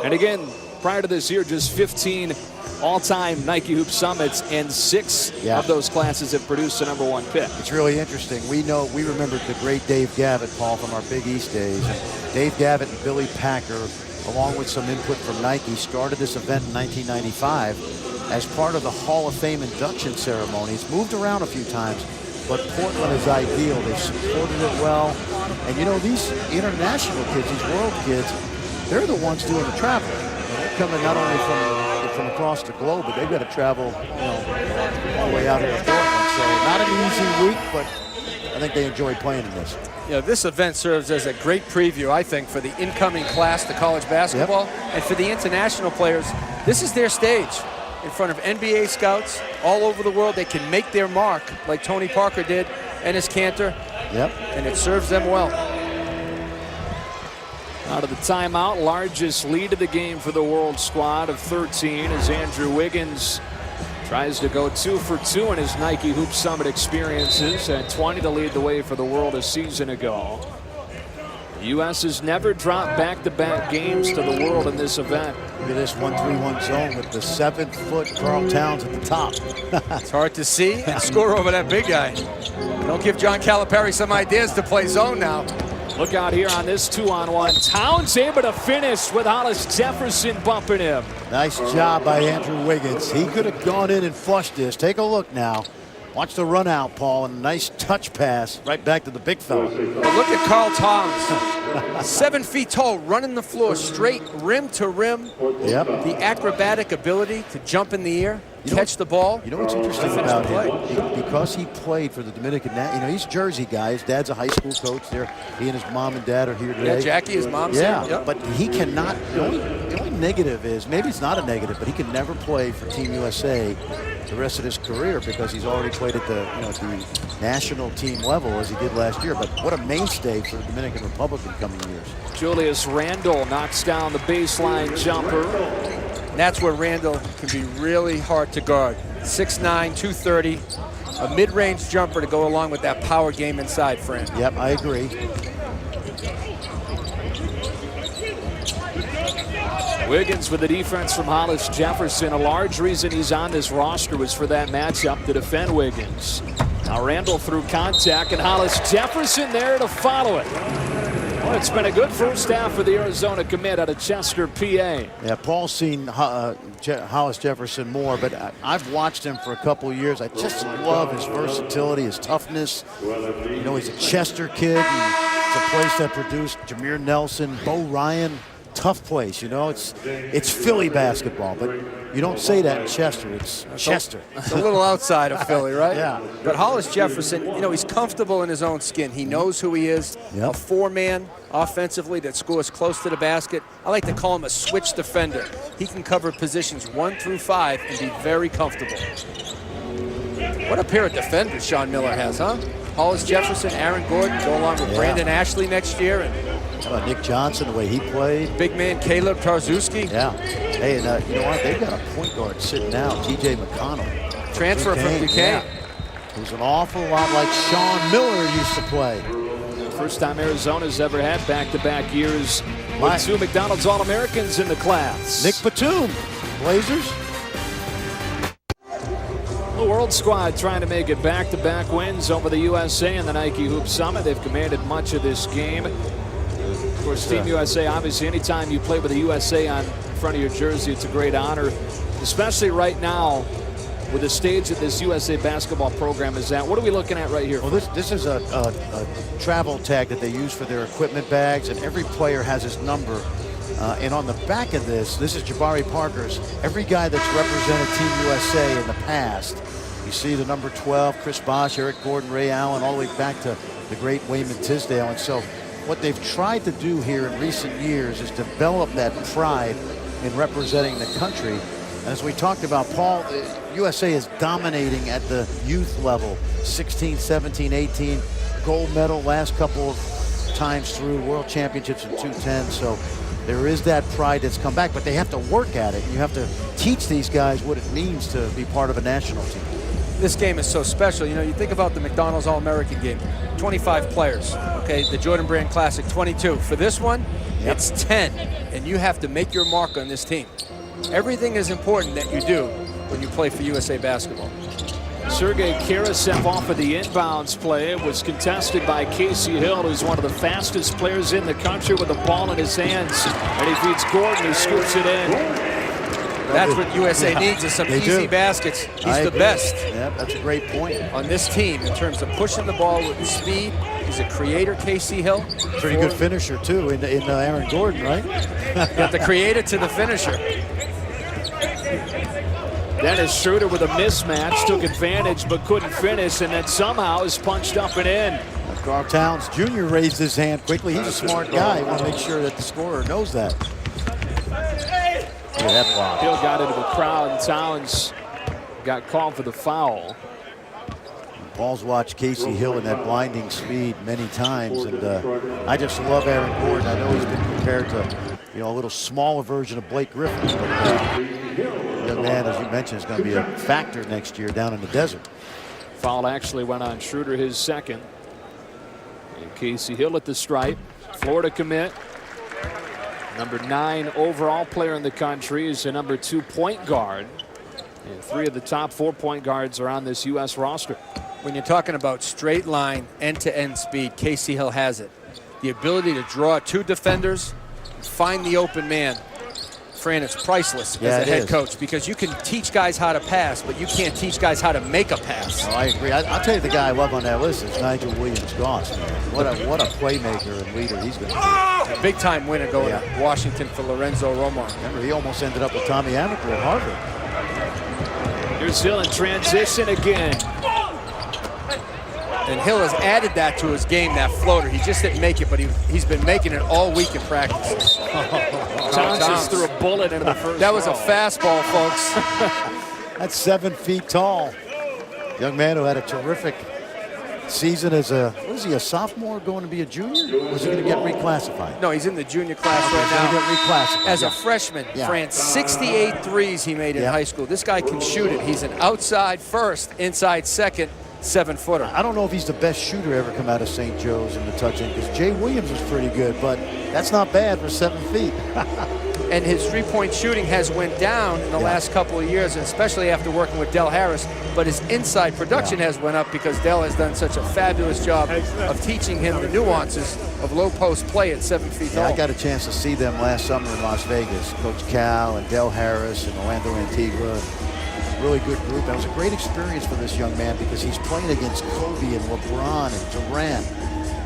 And again, prior to this year, just 15 all-time Nike Hoop Summits, and 6 of those classes have produced a number 1 pick. It's really interesting. We remember the great Dave Gavitt, Paul, from our Big East days. And Dave Gavitt and Billy Packer, along with some input from Nike, started this event in 1995 as part of the Hall of Fame induction ceremony. It's moved around a few times, but Portland is ideal. They supported it well. And these international kids, these world kids, they're the ones doing the traveling. They're coming not only from across the globe, but they've got to travel all the way out here to Portland. So not an easy week, but I think they enjoy playing in this. This event serves as a great preview, I think, for the incoming class to college basketball. And for the international players, this is their stage. In front of NBA scouts all over the world, they can make their mark like Tony Parker did, Enes Kanter. Yep. And it serves them well. Out of the timeout, largest lead of the game for the world squad of 13 as Andrew Wiggins tries to go 2 for 2 in his Nike Hoop Summit experiences. Had 20 to lead the way for the world a season ago. The U.S. has never dropped back-to-back games to the world in this event. Look at this 1-3-1 zone with the 7-foot Karl Towns at the top. It's hard to see and score over that big guy. Don't give John Calipari some ideas to play zone now. Look out here on this 2-on-1. Towns able to finish with Hollis Jefferson bumping him. Nice job by Andrew Wiggins. He could have gone in and flushed this. Take a look now. Watch the run out, Paul, and a nice touch pass right back to the big fella. But look at Karl Towns. 7 feet tall, running the floor straight rim to rim. Yep. The acrobatic ability to jump in the air, catch the ball. You know what's interesting about him? Because he played for the Dominican, he's a Jersey guy. His dad's a high school coach there. He and his mom and dad are here today. Yeah, Jackie, his mom's here. Yep. But he cannot, the only negative is, maybe it's not a negative, but he can never play for Team USA the rest of his career because he's already played at the national team level as he did last year. But what a mainstay for the Dominican Republic in coming years. Julius Randle knocks down the baseline jumper. And that's where Randle can be really hard to guard. 6'9", 230. a mid-range jumper to go along with that power game inside, Fran. Yep, I agree. Wiggins with the defense from Hollis Jefferson. A large reason he's on this roster was for that matchup to defend Wiggins. Now Randall through contact, and Hollis Jefferson there to follow it. Well, it's been a good first half for the Arizona commit out of Chester, PA. Yeah, Paul's seen Hollis Jefferson more, but I've watched him for a couple of years. I just love his versatility, his toughness. You know, he's a Chester kid. And it's a place that produced Jameer Nelson, Bo Ryan. Tough place, you know. It's Philly basketball, but you don't say that in Chester. It's Chester. It's a little outside of Philly, right? Yeah. But Hollis Jefferson, you know, he's comfortable in his own skin. He knows who he is. Yep. A four-man offensively that scores close to the basket. I like to call him a switch defender. He can cover positions 1 through 5 and be very comfortable. What a pair of defenders Sean Miller has, huh? Hollis Jefferson, Aaron Gordon, go along with Brandon Ashley next year. And how about Nick Johnson, the way he played? Big man Caleb Tarczewski. Yeah. Hey, and you know what? They've got a point guard sitting now, T.J. McConnell. Transfer from Duquesne. Who's an awful lot like Sean Miller used to play. First time Arizona's ever had back-to-back years with 2 McDonald's All-Americans in the class. Nick Batum, Blazers. The World Squad trying to make it back-to-back wins over the USA in the Nike Hoop Summit. They've commanded much of this game. Of course, Team USA, obviously, anytime you play with the USA on front of your jersey, it's a great honor, especially right now with the stage that this USA basketball program is at. What are we looking at right here? Well, this is a travel tag that they use for their equipment bags, and every player has his number. And on the back of this is Jabari Parker's. Every guy that's represented Team USA in the past. You see the number 12, Chris Bosh, Eric Gordon, Ray Allen, all the way back to the great Wayman Tisdale. And so what they've tried to do here in recent years is develop that pride in representing the country. And as we talked about, Paul, the USA is dominating at the youth level, 16, 17, 18, gold medal last couple of times through, world championships in 210. So there is that pride that's come back, but they have to work at it. You have to teach these guys what it means to be part of a national team. This game is so special. You know, you think about the McDonald's All-American game, 25 players. Okay, the Jordan Brand Classic, 22. For this one, it's 10, and you have to make your mark on this team. Everything is important that you do when you play for USA Basketball. Sergei Karasev off of the inbounds play. It was contested by Casey Hill, who's one of the fastest players in the country with the ball in his hands. And he feeds Gordon, who scoops it in. That's what USA needs, is some easy baskets. He's the best. Yeah, that's a great point. On this team, in terms of pushing the ball with speed, he's a creator, Casey Hill. Pretty good finisher, too, in Aaron Gordon, right? Got the creator to the finisher. Dennis Schroeder with a mismatch, took advantage but couldn't finish, and then somehow is punched up and in. Carl Towns Jr. raised his hand quickly. He's a smart guy. You want to make sure that the scorer knows that. Look at that block. Hill got into the crowd, and Towns got called for the foul. Paul's watched Casey Hill in that blinding speed many times, and I just love Aaron Gordon. I know he's been compared to, you know, a little smaller version of Blake Griffin, but young man, as you mentioned, is going to be a factor next year down in the desert. Foul actually went on Schroeder, his second. And Casey Hill at the stripe. Florida commit. Number 9 overall player in the country is a number 2 point guard. And 3 of the top 4 point guards are on this U.S. roster. When you're talking about straight line, end-to-end speed, Casey Hill has it. The ability to draw 2 defenders, find the open man. Fran, it's priceless as a head coach, because you can teach guys how to pass, but you can't teach guys how to make a pass. Oh, I agree. I'll tell you the guy I love on that list is Nigel Williams-Goss. What a playmaker and leader he's going to be. A big-time winner going to Washington for Lorenzo Romar. Remember, he almost ended up with Tommy Amaker at Harvard. Here's Hill in transition again. And Hill has added that to his game, that floater. He just didn't make it, but he's been making it all week in practice. Towns just threw a bullet into the first That was row. a fastball, folks. That's 7 feet tall. Young man who had a terrific season as a, what is he, a sophomore going to be a junior? Or was he going to get reclassified? No, he's in the junior class He's right going to now. get reclassified. As a freshman, Fran, 68 threes he made in high school. This guy can shoot it. He's an outside first, inside second. 7-footer. I don't know if he's the best shooter ever come out of St. Joe's in the touch-in, because Jay Williams was pretty good, but that's not bad for 7 feet. And his three-point shooting has went down in the last couple of years, and especially after working with Del Harris. But his inside production has went up because Del has done such a fabulous job of teaching him the nuances of low post play at 7 feet tall. I got a chance to see them last summer in Las Vegas. Coach Cal and Del Harris and Orlando Antigua. Really good group. That was a great experience for this young man because he's playing against Kobe and LeBron and Durant.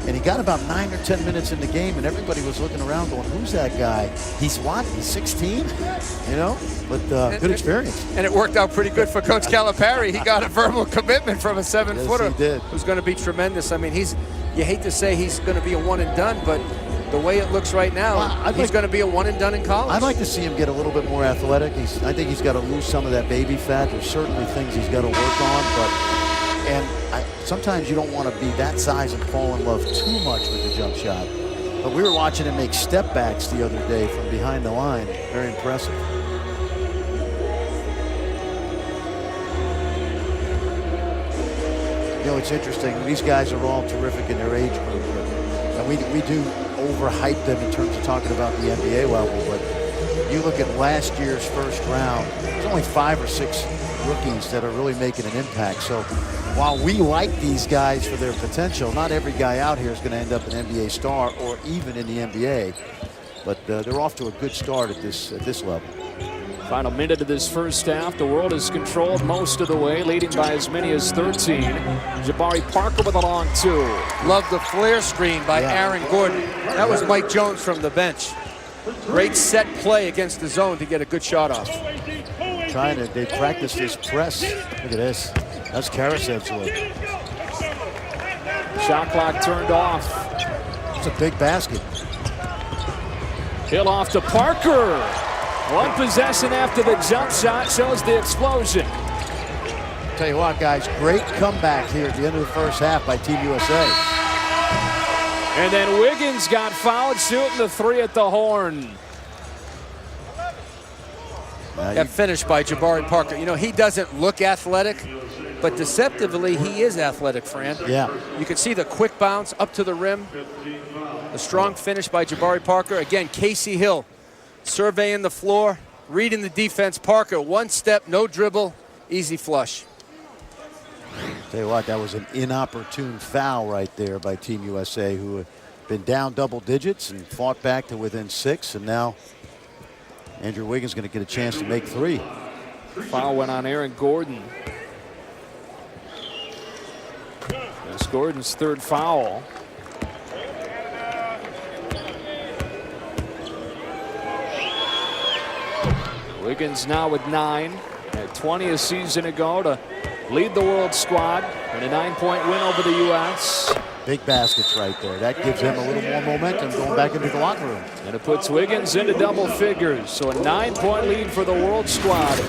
And he got about 9 or 10 minutes in the game, and everybody was looking around going, who's that guy? He's what? He's 16? You know? But good experience. And it worked out pretty good for Coach Calipari. He got a verbal commitment from a 7-footer. Yes, he did. Who's going to be tremendous. I mean, you hate to say he's going to be a one and done, but the way it looks right now, he's going to be a one and done in college. I'd like to see him get a little bit more athletic. I think he's got to lose some of that baby fat. There's certainly things he's got to work on, sometimes you don't want to be that size and fall in love too much with the jump shot. But we were watching him make step backs the other day from behind the line. Very impressive. You know, it's interesting. These guys are all terrific in their age group. And we do overhype them in terms of talking about the NBA level. But you look at last year's first round, there's only 5 or 6 rookies that are really making an impact. So while we like these guys for their potential, not every guy out here is going to end up an NBA star or even in the NBA. But they're off to a good start at this level. Final minute of this first half. The world is controlled most of the way, leading by as many as 13. Jabari Parker with a long 2. Love the flare screen by Aaron Gordon. That was Mike Jones from the bench. Great set play against the zone to get a good shot off. They practice this press. Look at this. That's Karasev's look. Shot clock turned off. It's a big basket. Hill off to Parker. One possession after the jump shot shows the explosion. Tell you what, guys, great comeback here at the end of the first half by Team USA. And then Wiggins got fouled shooting the 3 at the horn. That finish by Jabari Parker. You know, he doesn't look athletic, but deceptively he is athletic, Fran. Yeah. You can see the quick bounce up to the rim. The strong finish by Jabari Parker. Again, Casey Hill surveying the floor, reading the defense. Parker, one step, no dribble, easy flush. Tell you what, that was an inopportune foul right there by Team USA, who had been down double digits and fought back to within 6, and now Andrew Wiggins going to get a chance to make 3. Foul went on Aaron Gordon. That's Gordon's 3rd foul. Wiggins now with 9. Had 20 a season ago to lead the world squad in a 9-point win over the U.S. Big baskets right there. That gives him a little more momentum going back into the locker room. And it puts Wiggins into double figures. So a 9-point lead for the world squad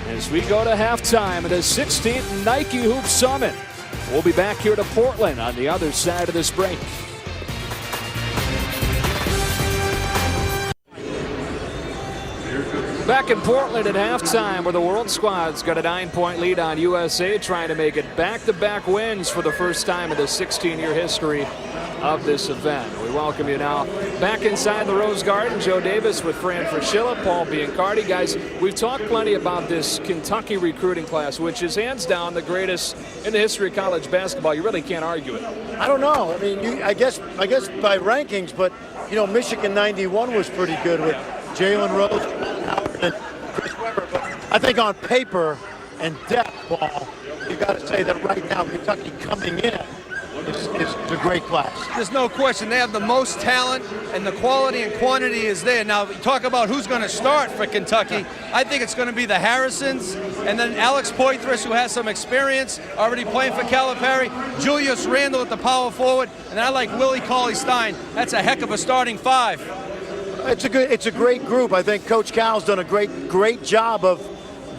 as we go to halftime at the 16th Nike Hoop Summit. We'll be back here to Portland on the other side of this break. Back in Portland at halftime, where the world squad's got a 9-point lead on USA, trying to make it back-to-back wins for the first time in the 16-year history of this event. We welcome you now back inside the Rose Garden. Joe Davis with Fran Fraschilla, Paul Biancardi. Guys, we've talked plenty about this Kentucky recruiting class, which is hands down the greatest in the history of college basketball. You really can't argue it. I don't know. I mean, I guess by rankings, but you know, Michigan '91 was pretty good with Jalen Rose and Chris Webber. But I think on paper and depth ball, you got to say that right now Kentucky coming in is a great class. There's no question. They have the most talent, and the quality and quantity is there. Now, you talk about who's going to start for Kentucky. I think it's going to be the Harrisons, and then Alex Poitras, who has some experience, already playing for Calipari, Julius Randle at the power forward, and I like Willie Cauley-Stein. That's a heck of a starting 5. It's a great group. I think Coach Cal's done a great job of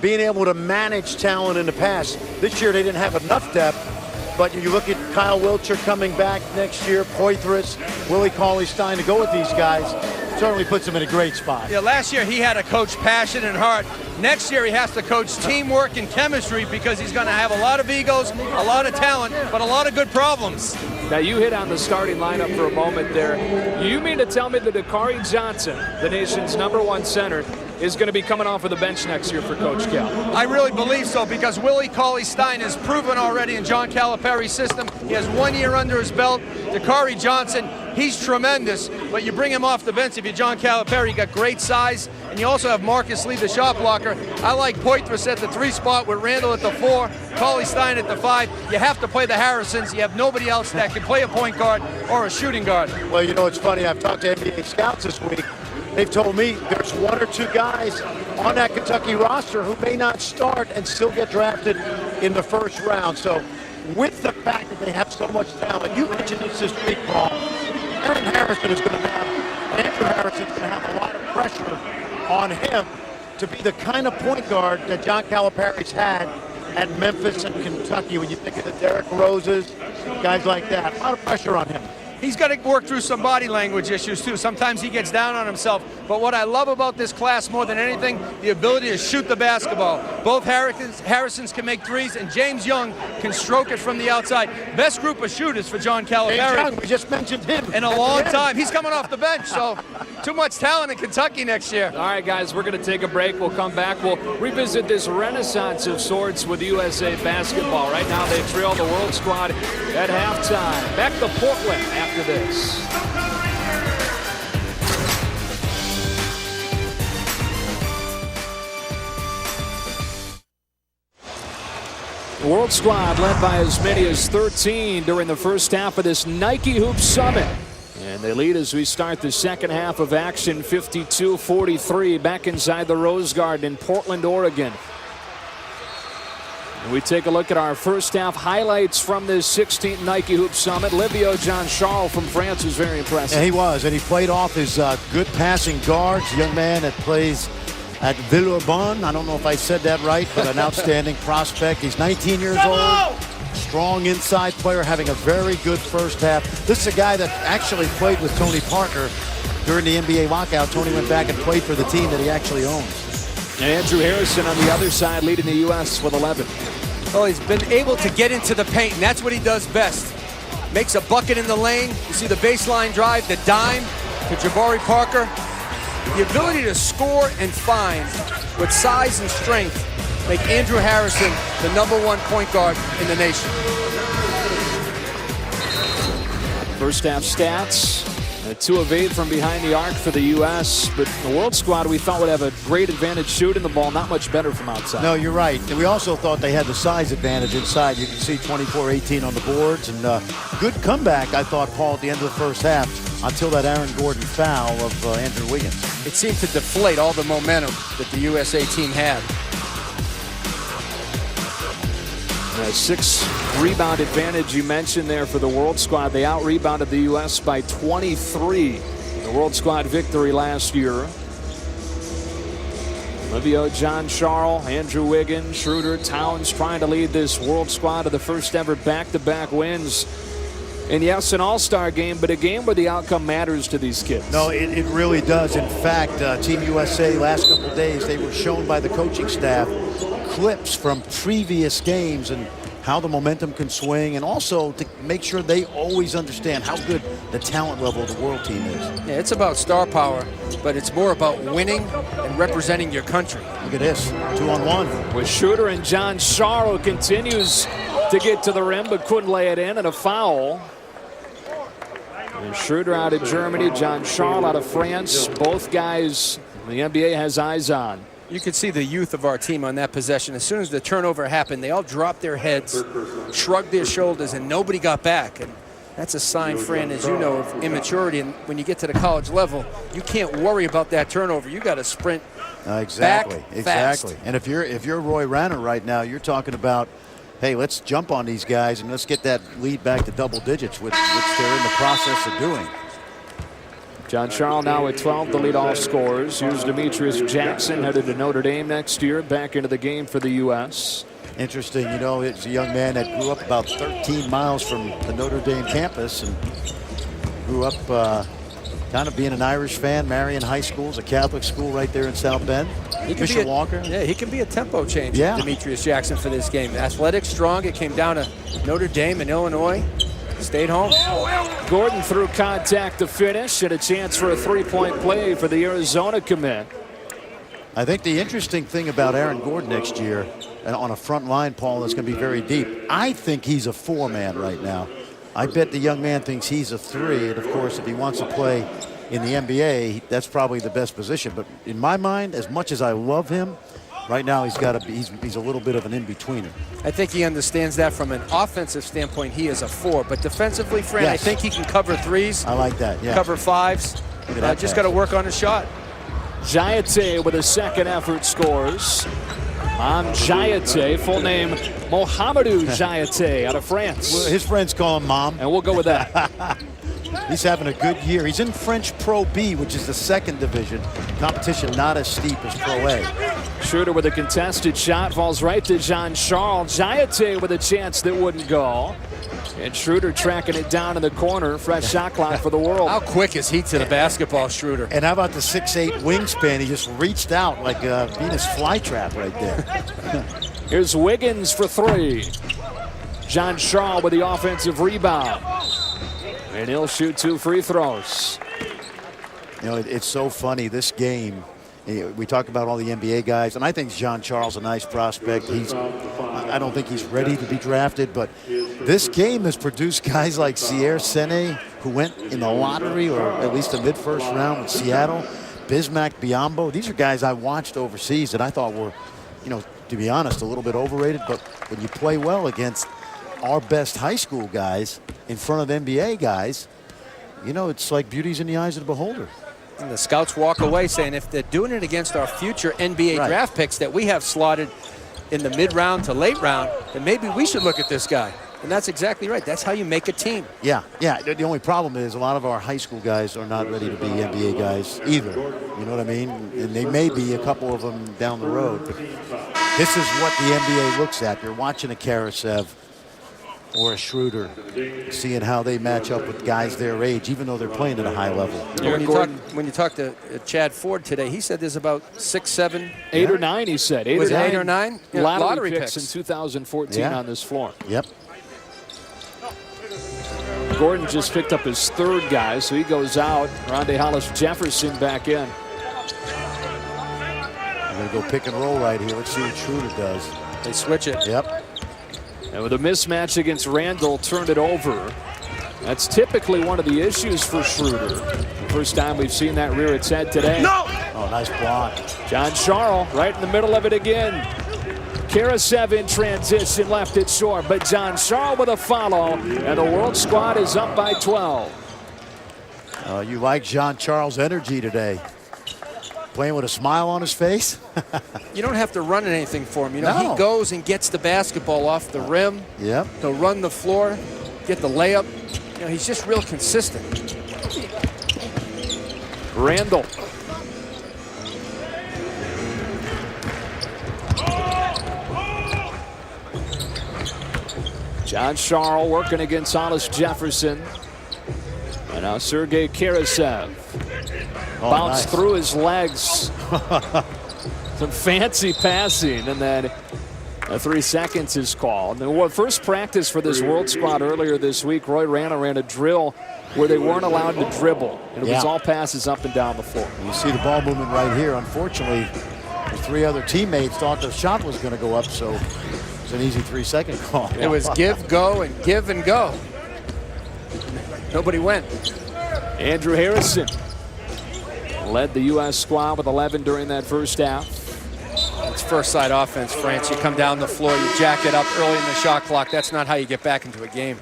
being able to manage talent in the past. This year they didn't have enough depth. But you look at Kyle Wiltshire coming back next year, Poitras, Willie Cauley-Stein to go with these guys. certainly puts him in a great spot. Yeah, last year he had to coach passion and heart. Next year he has to coach teamwork and chemistry because he's going to have a lot of egos, a lot of talent, but a lot of good problems. Now, you hit on the starting lineup for a moment there. You mean to tell me that Dakari Johnson, the nation's #1 center, is going to be coming off of the bench next year for Coach Cal? I really believe so because Willie Cauley-Stein has proven already in John Calipari's system. He has 1 year under his belt. Dakari Johnson, he's tremendous, but you bring him off the bench if you're John Calipari, you got great size, and you also have Marcus Lee, the shot blocker. I like Poitras at the 3 spot with Randall at the 4, Cauley-Stein at the 5. You have to play the Harrisons. You have nobody else that can play a point guard or a shooting guard. Well, you know, it's funny. I've talked to NBA scouts this week. They've told me there's 1 or 2 guys on that Kentucky roster who may not start and still get drafted in the first round. So with the fact that they have so much talent, you mentioned this week, Paul, Aaron Harrison is going to have, Andrew Harrison is going to have a lot of pressure on him to be the kind of point guard that John Calipari's had at Memphis and Kentucky. When you think of the Derrick Roses, guys like that, a lot of pressure on him. He's got to work through some body language issues too. Sometimes he gets down on himself. But what I love about this class more than anything, the ability to shoot the basketball. Both Harrisons can make threes, and James Young can stroke it from the outside. Best group of shooters for John Calipari. James Young, we just mentioned him. In a long time. He's coming off the bench, so too much talent in Kentucky next year. All right, guys, we're going to take a break. We'll come back. We'll revisit this renaissance of sorts with USA basketball. Right now, they trail the World Squad at halftime. Back to Portland after this. The World Squad led by as many as 13 during the first half of this Nike Hoop Summit. And they lead as we start the second half of action, 52-43, back inside the Rose Garden in Portland, Oregon. And we take a look at our first half highlights from this 16th Nike Hoop Summit. Livio Jean-Charles from France was very impressive. Yeah, he was, and he played off his good passing guards. Young man that plays at Villeurbanne. I don't know if I said that right, but an outstanding prospect. He's 19 years old. Strong inside player, having a very good first half. This is a guy that actually played with Tony Parker during the NBA lockout. Tony went back and played for the team that he actually owns. And Andrew Harrison on the other side leading the U.S. with 11. Oh, he's been able to get into the paint, and that's what he does best. Makes a bucket in the lane. You see the baseline drive, the dime to Jabari Parker. The ability to score and find with size and strength make Andrew Harrison the #1 point guard in the nation. First half stats, 2 of 8 from behind the arc for the U.S. But the World Squad we thought would have a great advantage shooting the ball, not much better from outside. No, you're right. And we also thought they had the size advantage inside. You can see 24-18 on the boards. And good comeback, I thought, Paul, at the end of the first half until that Aaron Gordon foul of Andrew Wiggins. It seemed to deflate all the momentum that the USA team had. A 6-rebound advantage you mentioned there for the World Squad. They out-rebounded the U.S. by 23. The World Squad victory last year. Livio Jean-Charles, Andrew Wiggins, Schroeder, Towns trying to lead this World Squad to the first ever back-to-back wins. And yes, an all-star game, but a game where the outcome matters to these kids. No, it really does. In fact, Team USA last couple of days, they were shown by the coaching staff clips from previous games and how the momentum can swing, and also to make sure they always understand how good the talent level of the world team is. Yeah, it's about star power, but it's more about winning and representing your country. Look at this, 2-on-1. With Schroeder and Jean-Charles, who continues to get to the rim but couldn't lay it in, and a foul. And Schroeder out of Germany, Jean-Charles out of France. Both guys the NBA has eyes on. You could see the youth of our team on that possession. As soon as the turnover happened, they all dropped their heads, shrugged their shoulders, and nobody got back. And that's a sign, Fran, as you know, of immaturity. And when you get to the college level, you can't worry about that turnover. You got to sprint exactly. Fast. And if you're Roy Ranner right now, you're talking about, hey, let's jump on these guys and let's get that lead back to double digits, which they're in the process of doing. Jean-Charles now with 12 to lead all scorers. Here's Demetrius Jackson, headed to Notre Dame next year, back into the game for the U.S. Interesting, you know, it's a young man that grew up about 13 miles from the Notre Dame campus and grew up Kind of being an Irish fan, Marion High School is a Catholic school right there in South Bend. Bishop Walker. Yeah, he can be a tempo change. Yeah. Demetrius Jackson for this game. Athletic, strong. It came down to Notre Dame and Illinois. Stayed home. Gordon through contact to finish, and a chance for a three-point play for the Arizona commit. I think the interesting thing about Aaron Gordon next year, and on a front line, Paul, that's going to be very deep. I think he's a 4-man right now. I bet the young man thinks he's a 3, and of course, if he wants to play in the NBA, that's probably the best position. But in my mind, as much as I love him, right now he's got to be. He's a little bit of an in-betweener. I think he understands that from an offensive standpoint. He is a 4, but defensively, Fran, Yes. I think he can cover 3s. I like that. Yeah. Cover 5s. Look at that Just pass. got to work on his shot. Jayate with a second effort scores. Jayate, full name Mohamedou Jayate, out of France. His friends call him Mom. And we'll go with that. He's having a good year. He's in French Pro B, which is the 2nd division. Competition not as steep as Pro A. Schroeder with a contested shot, falls right to Jean-Charles. Jayate with a chance that wouldn't go. And Schroeder tracking it down in the corner. Fresh shot clock for the World. How quick is he to the basketball, Schroeder? And how about the 6'8" wingspan? He just reached out like a Venus flytrap right there. Here's Wiggins for 3. Jean-Charles with the offensive rebound. And he'll shoot 2 free throws. You know, it's so funny, this game. We talk about all the NBA guys, and I think Jean-Charles a nice prospect. I don't think he's ready to be drafted, but this game has produced guys like Sierre Sene, who went in the lottery or at least a mid-first round with Seattle. Bismack Biyombo. These are guys I watched overseas that I thought were, you know, to be honest, a little bit overrated. But when you play well against our best high school guys in front of NBA guys, you know, it's like beauty's in the eyes of the beholder. And the scouts walk away saying if they're doing it against our future NBA Right. draft picks that we have slotted in the mid-round to late round, then maybe we should look at this guy. And that's exactly right. That's how you make a team. Yeah. The only problem is a lot of our high school guys are not ready to be NBA guys either. You know what I mean? And they may be a couple of them down the road. But this is what the NBA looks at. They're watching a Karasev or a Schroeder, seeing how they match up with guys their age, even though they're playing at a high level. When you talk to Chad Ford today, he said there's about 6, 7, 8 or 9, he said. 8 Was or it 9 8 or 9? Yeah, lottery picks in 2014 Yeah. on this floor. Yep. Gordon just picked up his 3rd guy, so he goes out. Rondae Hollis-Jefferson back in. I'm going to go pick and roll right here. Let's see what Schroeder does. They switch it. Yep. And with a mismatch against Randall, turned it over. That's typically one of the issues for Schroeder. First time we've seen that rear its head today. No! Oh, nice block. Jean-Charles right in the middle of it again. Karasev in transition, left it short, but Jean-Charles with a follow, and the World squad is up by 12. You like Jean-Charles' energy today. Playing with a smile on his face. You don't have to run anything for him. You know, No. he goes and gets the basketball off the rim. Yep. He'll run the floor, get the layup. You know, he's just real consistent. Randall. Jean-Charles working against Hollis-Jefferson. And now Sergei Karasev. Oh, Bounced nice. through his legs. Some fancy passing, and then 3 seconds is called. And the first practice for this World squad earlier this week, Roy Rana ran a drill where they weren't allowed to dribble. And it was all passes up and down the floor. You see the ball movement right here. Unfortunately, the 3 other teammates thought the shot was going to go up, so it's an easy 3-second call. It was give, go, and give and go. Nobody went. Andrew Harrison led the U.S. squad with 11 during that first half. It's first side offense, France. You come down the floor, you jack it up early in the shot clock. That's not how you get back into a game.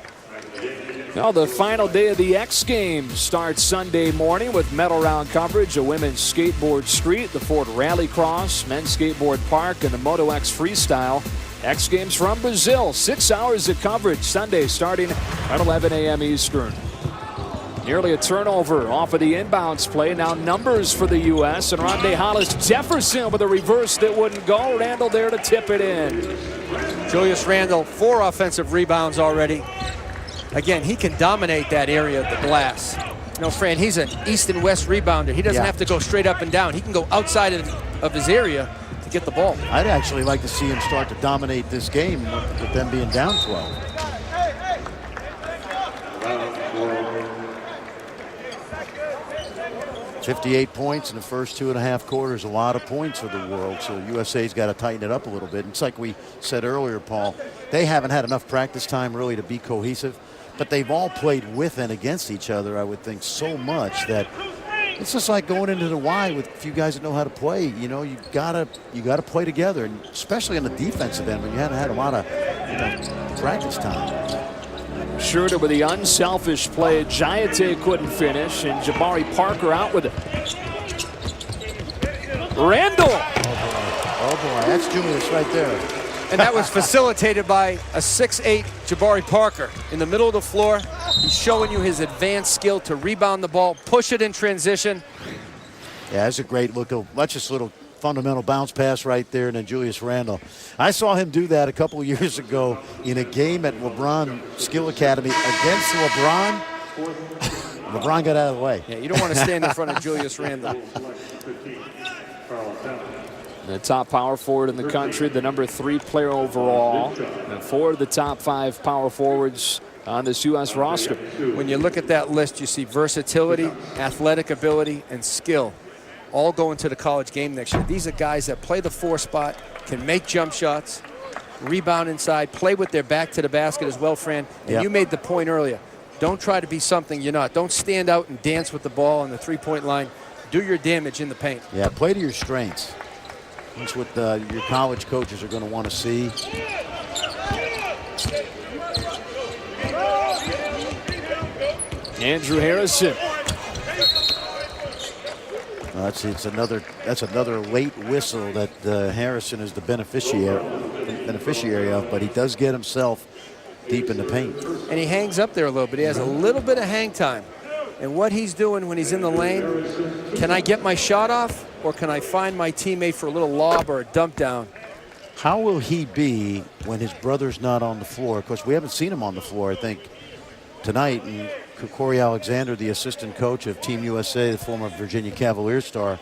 Now the final day of the X Games starts Sunday morning with medal round coverage of women's skateboard street, the Ford Rallycross, men's skateboard park, and the Moto X Freestyle. X Games from Brazil, 6 hours of coverage Sunday starting at 11 a.m. Eastern. Nearly a turnover off of the inbounds play. Now numbers for the U.S. and Rondae Hollis-Jefferson with a reverse that wouldn't go. Randall there to tip it in. Julius Randle, 4 offensive rebounds already. Again, he can dominate that area of the glass. You know, Fran, he's an east and west rebounder. He doesn't have to go straight up and down. He can go outside of his area to get the ball. I'd actually like to see him start to dominate this game with them being down 12. "58 points in the first 2.5 quarters, a lot of points for the world, so USA's got to tighten it up a little bit. It's like we said earlier, Paul, they haven't had enough practice time really to be cohesive, but they've all played with and against each other, I would think, so much that it's just like going into the Y with a few guys that know how to play. You know, you gotta play together, and especially on the defensive end when you haven't had a lot of practice time. Schroeder with the unselfish play. Giante couldn't finish, and Jabari Parker out with it. Randall. Oh boy, that's Julius right there. And that was facilitated by a 6'8" Jabari Parker. In the middle of the floor, he's showing you his advanced skill to rebound the ball, push it in transition. Yeah, that's a great little fundamental bounce pass right there, and then Julius Randle. I saw him do that a couple of years ago in a game at LeBron Skill Academy against LeBron. LeBron got out of the way. Yeah, you don't want to stand in front of Julius Randle. The top power forward in the country, the number 3 player overall, and 4 of the top 5 power forwards on this U.S. roster. When you look at that list, you see versatility, athletic ability, and skill all going to the college game next year. These are guys that play the 4 spot, can make jump shots, rebound inside, play with their back to the basket as well, Fran. And you made the point earlier. Don't try to be something you're not. Don't stand out and dance with the ball on the 3-point line. Do your damage in the paint. Yeah, play to your strengths. That's what your college coaches are going to want to see. Andrew Harrison. That's another late whistle that Harrison is the beneficiary of, but he does get himself deep in the paint. And he hangs up there a little bit. He has a little bit of hang time. And what he's doing when he's in the lane, can I get my shot off, or can I find my teammate for a little lob or a dump down? How will he be when his brother's not on the floor? Of course, we haven't seen him on the floor, I think, tonight. And Corey Alexander, the assistant coach of Team USA, the former Virginia Cavaliers star,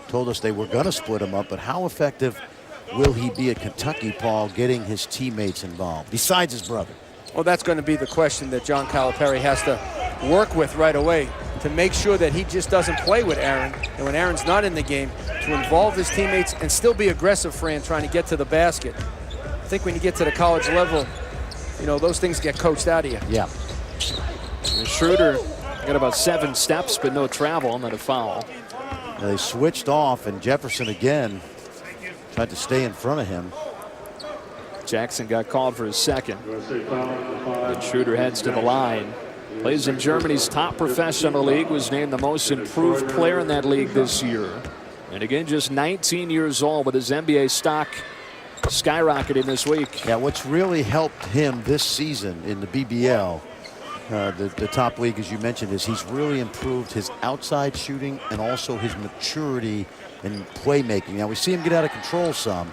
told us they were going to split him up. But how effective will he be at Kentucky, Paul, getting his teammates involved, besides his brother? Well, that's going to be the question that John Calipari has to work with right away to make sure that he just doesn't play with Aaron, and when Aaron's not in the game, to involve his teammates and still be aggressive, Fran, trying to get to the basket. I think when you get to the college level, you know, those things get coached out of you. Yeah. And Schroeder got about 7 steps, but no travel, and then a foul. Now they switched off, and Jefferson again tried to stay in front of him. Jackson got called for his second. And Schroeder heads to the line. Plays in Germany's top professional league, was named the most improved player in that league this year. And again, just 19 years old, with his NBA stock skyrocketing this week. Yeah, what's really helped him this season in the BBL, the top league, as you mentioned, is he's really improved his outside shooting and also his maturity in playmaking. Now, we see him get out of control some,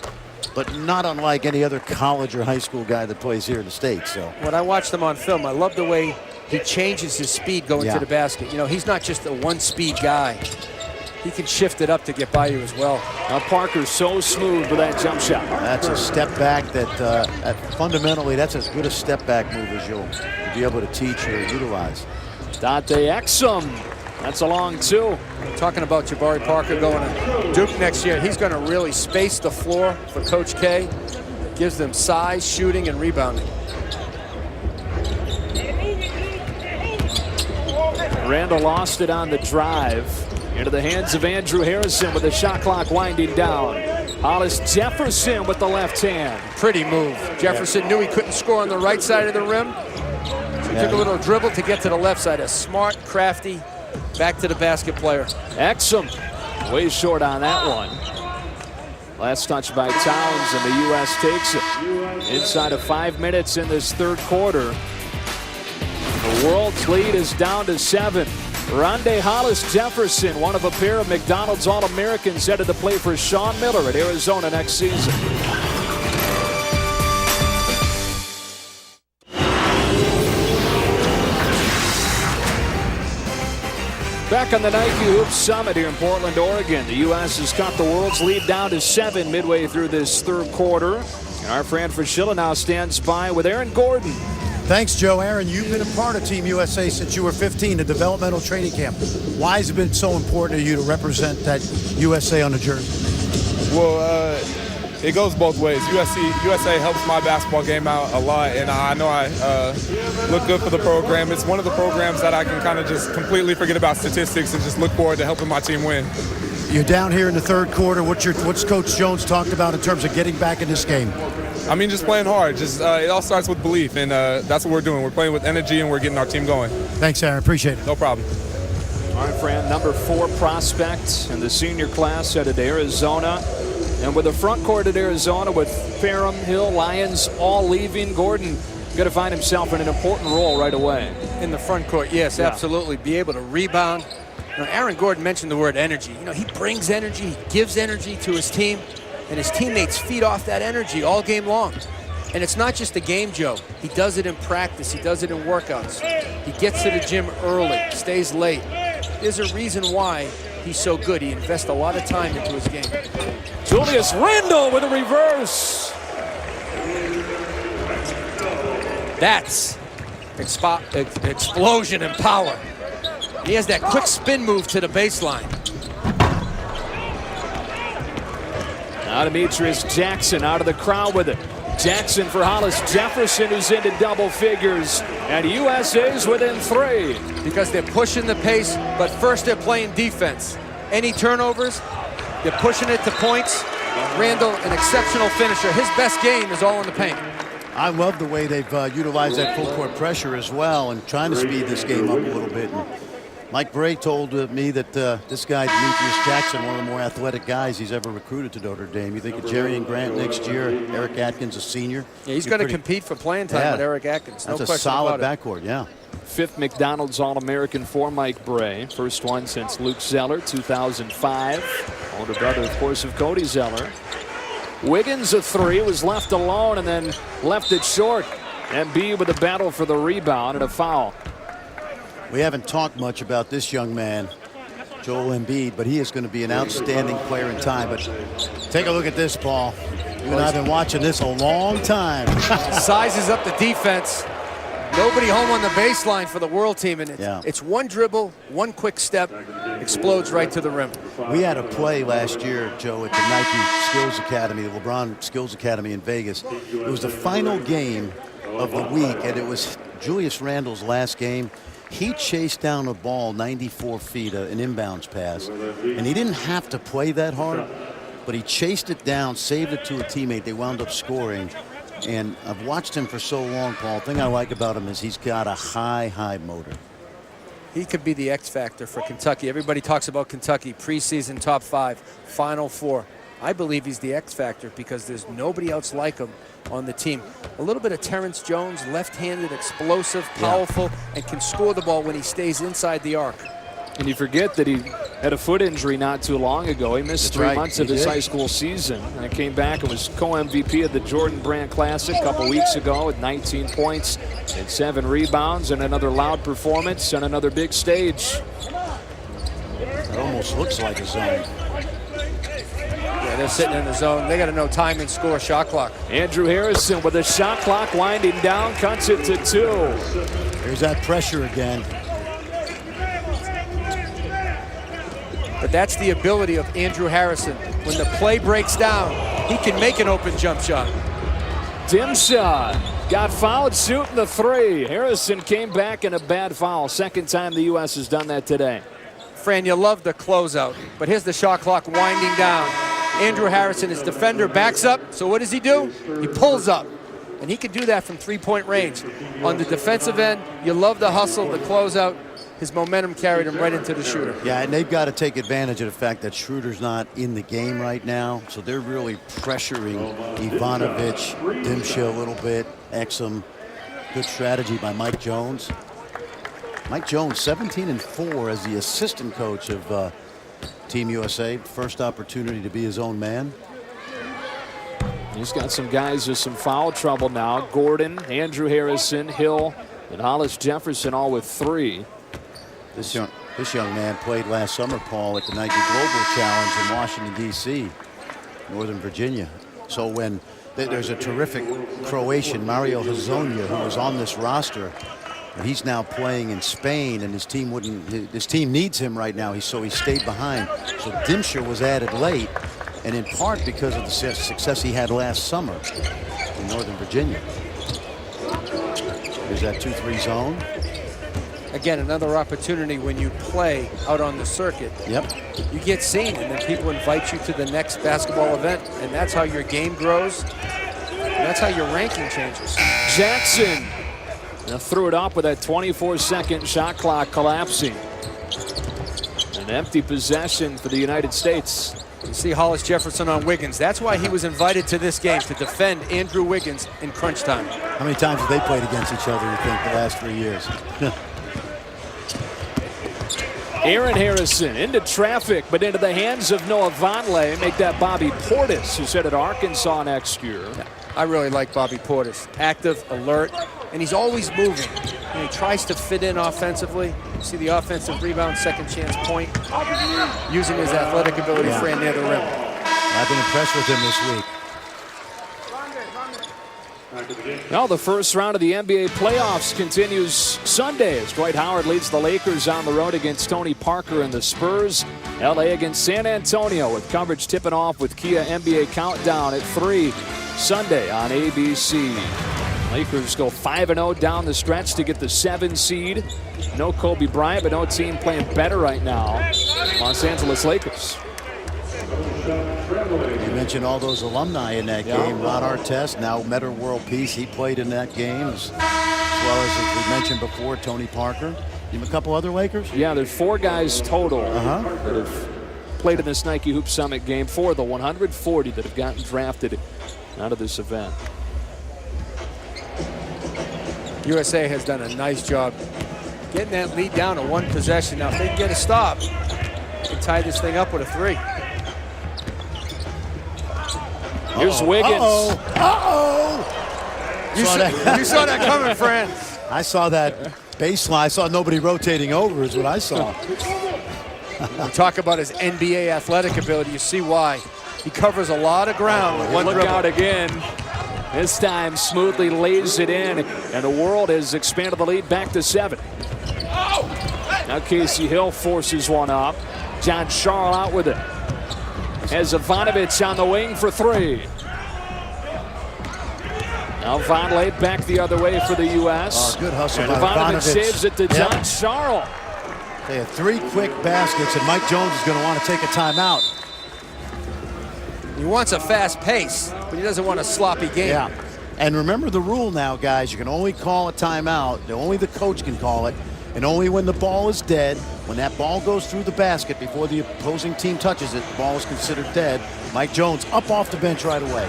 but not unlike any other college or high school guy that plays here in the States. So when I watched him on film, I love the way he changes his speed going to the basket. You know, he's not just a one-speed guy. He can shift it up to get by you as well. Now Parker's so smooth with that jump shot. That's a step back that fundamentally, that's as good a step back move as you'll be able to teach or utilize. Dante Exum. That's a long 2. Talking about Jabari Parker going to Duke next year, he's going to really space the floor for Coach K. Gives them size, shooting, and rebounding. Randall lost it on the drive. Into the hands of Andrew Harrison with the shot clock winding down. Hollis Jefferson with the left hand. Pretty move. Jefferson knew he couldn't score on the right side of the rim. So he took a little dribble to get to the left side. A smart, crafty, back to the basket player. Exum way short on that one. Last touch by Towns, and the U.S. takes it. Inside of 5 minutes in this third quarter. The world's lead is down to 7. Rondae Hollis Jefferson, one of a pair of McDonald's All-Americans, headed to play for Sean Miller at Arizona next season. Back on the Nike Hoops Summit here in Portland, Oregon. The U.S. has cut the world's lead down to 7 midway through this third quarter. And our Fran Fraschilla now stands by with Aaron Gordon. Thanks, Joe. Aaron, you've been a part of Team USA since you were 15, the developmental training camp. Why has it been so important to you to represent that USA on the jersey? Well, it goes both ways. USA helps my basketball game out a lot, and I know I look good for the program. It's one of the programs that I can kind of just completely forget about statistics and just look forward to helping my team win. You're down here in the third quarter. What's Coach Jones talked about in terms of getting back in this game? I mean, just playing hard. Just it all starts with belief, and that's what we're doing. We're playing with energy, and we're getting our team going. Thanks, Aaron. Appreciate it. No problem. All right, Fran, number 4 prospect in the senior class headed to Arizona. And with the front court at Arizona with Ferrum, Hill, Lyons all leaving, Gordon going to find himself in an important role right away. In the front court, yes, absolutely. Be able to rebound. You know, Aaron Gordon mentioned the word energy. You know, he brings energy, he gives energy to his team, and his teammates feed off that energy all game long. And it's not just a game, Joe. He does it in practice. He does it in workouts. He gets to the gym early, stays late. There's a reason why he's so good. He invests a lot of time into his game. Julius Randle with a reverse. That's explosion and power. He has that quick spin move to the baseline. Now Demetrius Jackson out of the crowd with it. Jackson for Hollis Jefferson, who's into double figures. And USA's within 3. Because they're pushing the pace, but first they're playing defense. Any turnovers, they're pushing it to points. Randle, an exceptional finisher. His best game is all in the paint. I love the way they've utilized that full court pressure as well and trying to speed this game up a little bit. And Mike Bray told me that this guy, Demetrius Jackson, one of the more athletic guys he's ever recruited to Notre Dame. You think of Jerry and Grant next year, Eric Atkins, a senior. Yeah, he's got to compete for playing time with Eric Atkins. No That's a solid backcourt, yeah. 5th McDonald's All-American for Mike Bray. First one since Luke Zeller, 2005. Older brother, of course, of Cody Zeller. Wiggins, a 3, was left alone and then left it short. Embiid with a battle for the rebound and a foul. We haven't talked much about this young man, Joel Embiid, but he is going to be an outstanding player in time. But take a look at this, Paul. You and I have been watching this a long time. Sizes up the defense. Nobody home on the baseline for the world team, and it's one dribble, one quick step, explodes right to the rim. We had a play last year, Joe, at the Nike Skills Academy, the LeBron Skills Academy in Vegas. It was the final game of the week, and it was Julius Randle's last game. He chased down a ball 94 feet, an inbounds pass, and he didn't have to play that hard, but he chased it down, saved it to a teammate. They wound up scoring. And I've watched him for so long, Paul. The thing I like about him is he's got a high motor. He could be the X factor for Kentucky. Everybody talks about Kentucky, preseason top 5, Final 4. I believe he's the X factor because there's nobody else like him on the team. A little bit of Terrence Jones, left-handed, explosive, powerful, and can score the ball when he stays inside the arc. And you forget that he had a foot injury not too long ago. He missed 3 months of his high school season and came back and was co-MVP of the Jordan Brand Classic a couple weeks ago with 19 points and 7 rebounds and another loud performance on another big stage. It almost looks like a zone. Yeah, they're sitting in the zone. They got to know time and score, shot clock. Andrew Harrison with the shot clock winding down, cuts it to 2. There's that pressure again. But that's the ability of Andrew Harrison. When the play breaks down, he can make an open jump shot. Dimshaw got fouled shooting the 3. Harrison came back in a bad foul. Second time the U.S. has done that today. Fran, you love the closeout, but here's the shot clock winding down. Andrew Harrison, his defender, backs up. So what does he do? He pulls up. And he can do that from 3-point range. On the defensive end, you love the hustle, the closeout. His momentum carried him right into the shooter. Yeah, and they've got to take advantage of the fact that Schroeder's not in the game right now. So they're really pressuring Ivanovic, Dimshaw a little bit, Exum. Good strategy by Mike Jones. Mike Jones, 17-4 as the assistant coach of Team USA. First opportunity to be his own man. He's got some guys with some foul trouble now. Gordon, Andrew Harrison, Hill, and Hollis Jefferson all with 3. This young man played last summer, Paul, at the Nike Global Challenge in Washington, D.C., Northern Virginia. So when there's a terrific Croatian, Mario Hezonja, who was on this roster, and he's now playing in Spain, and his team needs him right now, so he stayed behind. So Dimsher was added late, and in part because of the success he had last summer in Northern Virginia. There's that 2-3 zone. Again, another opportunity when you play out on the circuit. Yep. You get seen, and then people invite you to the next basketball event, and that's how your game grows. And that's how your ranking changes. Jackson threw it up with that 24-second shot clock collapsing. An empty possession for the United States. You see Hollis Jefferson on Wiggins. That's why he was invited to this game, to defend Andrew Wiggins in crunch time. How many times have they played against each other, you think, the last 3 years? Aaron Harrison into traffic, but into the hands of Noah Vonleh. Make that Bobby Portis, who's headed to Arkansas next year. Yeah, I really like Bobby Portis. Active, alert, and he's always moving. And he tries to fit in offensively. You see the offensive rebound, second chance point, using his athletic ability for near the rim. I've been impressed with him this week. Now the first round of the NBA playoffs continues Sunday as Dwight Howard leads the Lakers on the road against Tony Parker and the Spurs. LA against San Antonio, with coverage tipping off with Kia NBA Countdown at 3 Sunday on ABC. Lakers go 5-0 down the stretch to get the 7 seed. No Kobe Bryant, but no team playing better right now. Los Angeles Lakers. You mentioned all those alumni in that game. Ron Artest, now Metta World Peace, he played in that game, as well as we mentioned before, Tony Parker. You have a couple other Lakers? Yeah, there's 4 guys total that have played in this Nike Hoop Summit game, for the 140 that have gotten drafted out of this event. USA has done a nice job getting that lead down to 1 possession. Now, if they can get a stop, they can tie this thing up with a 3. Here's Wiggins. You saw that coming, Fran. I saw that baseline. I saw nobody rotating over is what I saw. We talk about his NBA athletic ability. You see why. He covers a lot of ground with one Look dribble. out again. This time smoothly lays it in, and the World has expanded the lead back to 7. Now Casey Hill forces one up. John Charles out with it. As Ivanovic on the wing for 3. Now Vonleh back the other way for the U.S. Good hustle And by Ivanovic saves it to John Charles. They had 3 quick baskets, and Mike Jones is going to want to take a timeout. He wants a fast pace, but he doesn't want a sloppy game. Yeah. And remember the rule now, guys. You can only call a timeout. Only the coach can call it. And only when the ball is dead, when that ball goes through the basket before the opposing team touches it, the ball is considered dead. Mike Jones up off the bench right away.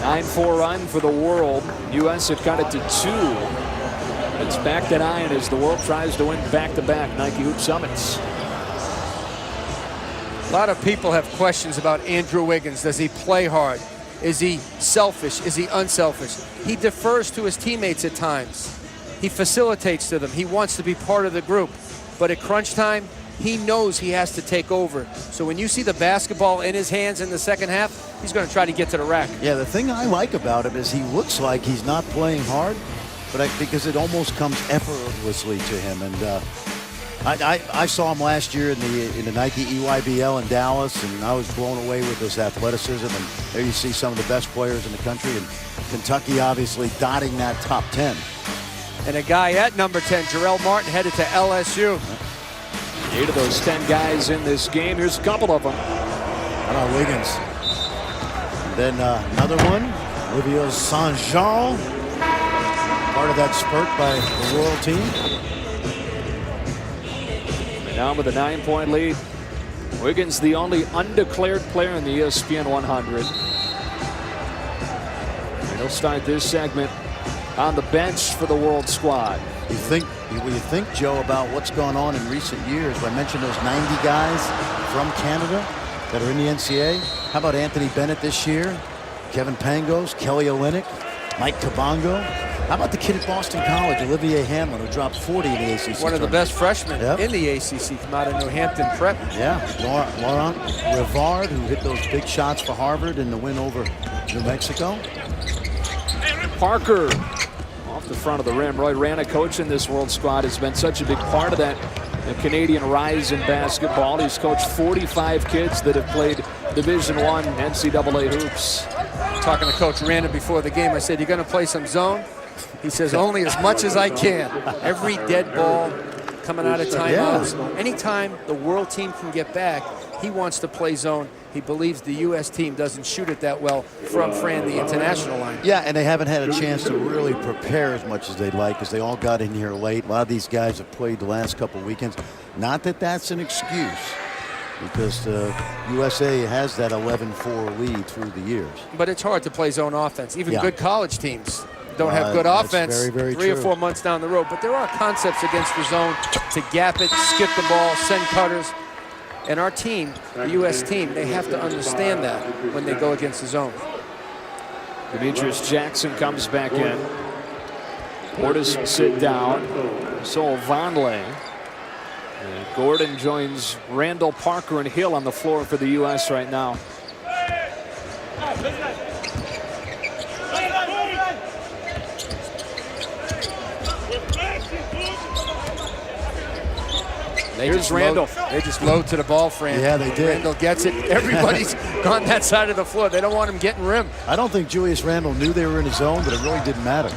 9-4 run for the World. U.S. have cut it to 2. It's back to 9 as the World tries to win back-to-back Nike Hoop Summits. A lot of people have questions about Andrew Wiggins. Does he play hard? Is he selfish? Is he unselfish? He defers to his teammates at times. He facilitates to them. He wants to be part of the group. But at crunch time, he knows he has to take over. So when you see the basketball in his hands in the second half, he's going to try to get to the rack. Yeah, the thing I like about him is he looks like he's not playing hard, but because it almost comes effortlessly to him. And I saw him last year in the Nike EYBL in Dallas, and I was blown away with his athleticism. And there you see some of the best players in the country, and Kentucky obviously dotting that top 10. And a guy at number 10, Jarrell Martin, headed to LSU. 8 of those 10 guys in this game. Here's a couple of them. How about Wiggins? And then another one, Olivier St-Jean, part of that spurt by the World team. And now with a 9-point lead. Wiggins, the only undeclared player in the ESPN 100. And he'll start this segment on the bench for the World squad. You think, Joe, about what's gone on in recent years? I mentioned those 90 guys from Canada that are in the NCAA. How about Anthony Bennett this year? Kevin Pangos, Kelly Olynyk, Mike Kabongo. How about the kid at Boston College, Olivier Hamlin, who dropped 40 in the ACC One of the tournament? best freshmen Yep. in the ACC, come out of New Hampton Prep. Yeah, Laurent Rivard, who hit those big shots for Harvard in the win over New Mexico. Parker off the front of the rim. Roy Rana coaching this world squad has been such a big part of that Canadian rise in basketball. He's coached 45 kids that have played Division I NCAA hoops. Talking to Coach Rana before the game, I said, "You going to play some zone?" He says, "Only as much as I can." Every dead ball coming out of timeouts. Anytime the world team can get back, he wants to play zone. He believes the U.S. team doesn't shoot it that well from Fran, the international line. Yeah, and they haven't had a chance to really prepare as much as they'd like because they all got in here late. A lot of these guys have played the last couple weekends. Not that that's an excuse, because the USA has that 11-4 lead through the years. But it's hard to play zone offense. Even good college teams don't have good That's offense very, very 3 or true. 4 months down the road. But there are concepts against the zone to gap it, skip the ball, send cutters. And our team, the U.S. team, they have to understand that when they go against the zone. Demetrius Jackson comes back in. Portis will sit down. So Vonleh. And Gordon joins Randall, Parker, and Hill on the floor for the U.S. right now. Here's Randall. They just load to the ball, Fran. Yeah, they did. Randall gets it. Everybody's gone that side of the floor. They don't want him getting rim. I don't think Julius Randle knew they were in his zone, but it really didn't matter.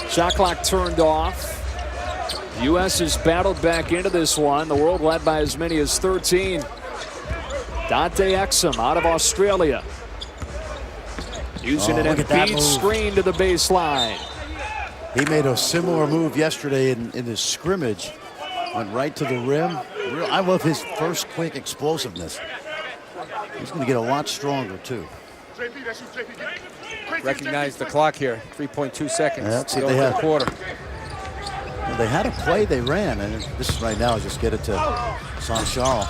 Shot clock turned off. The U.S. has battled back into this one. The world led by as many as 13. Dante Exum out of Australia. Using an look at that Embiid move. screen to the baseline. He made a similar move yesterday in this scrimmage. Went right to the rim. I love his first quick explosiveness. He's going to get a lot stronger, too. Recognize the clock here. 3.2 seconds. Yeah, see, to go they for the have- quarter. Well, they had a play they ran, and this is right now. Just get it to Sanchal.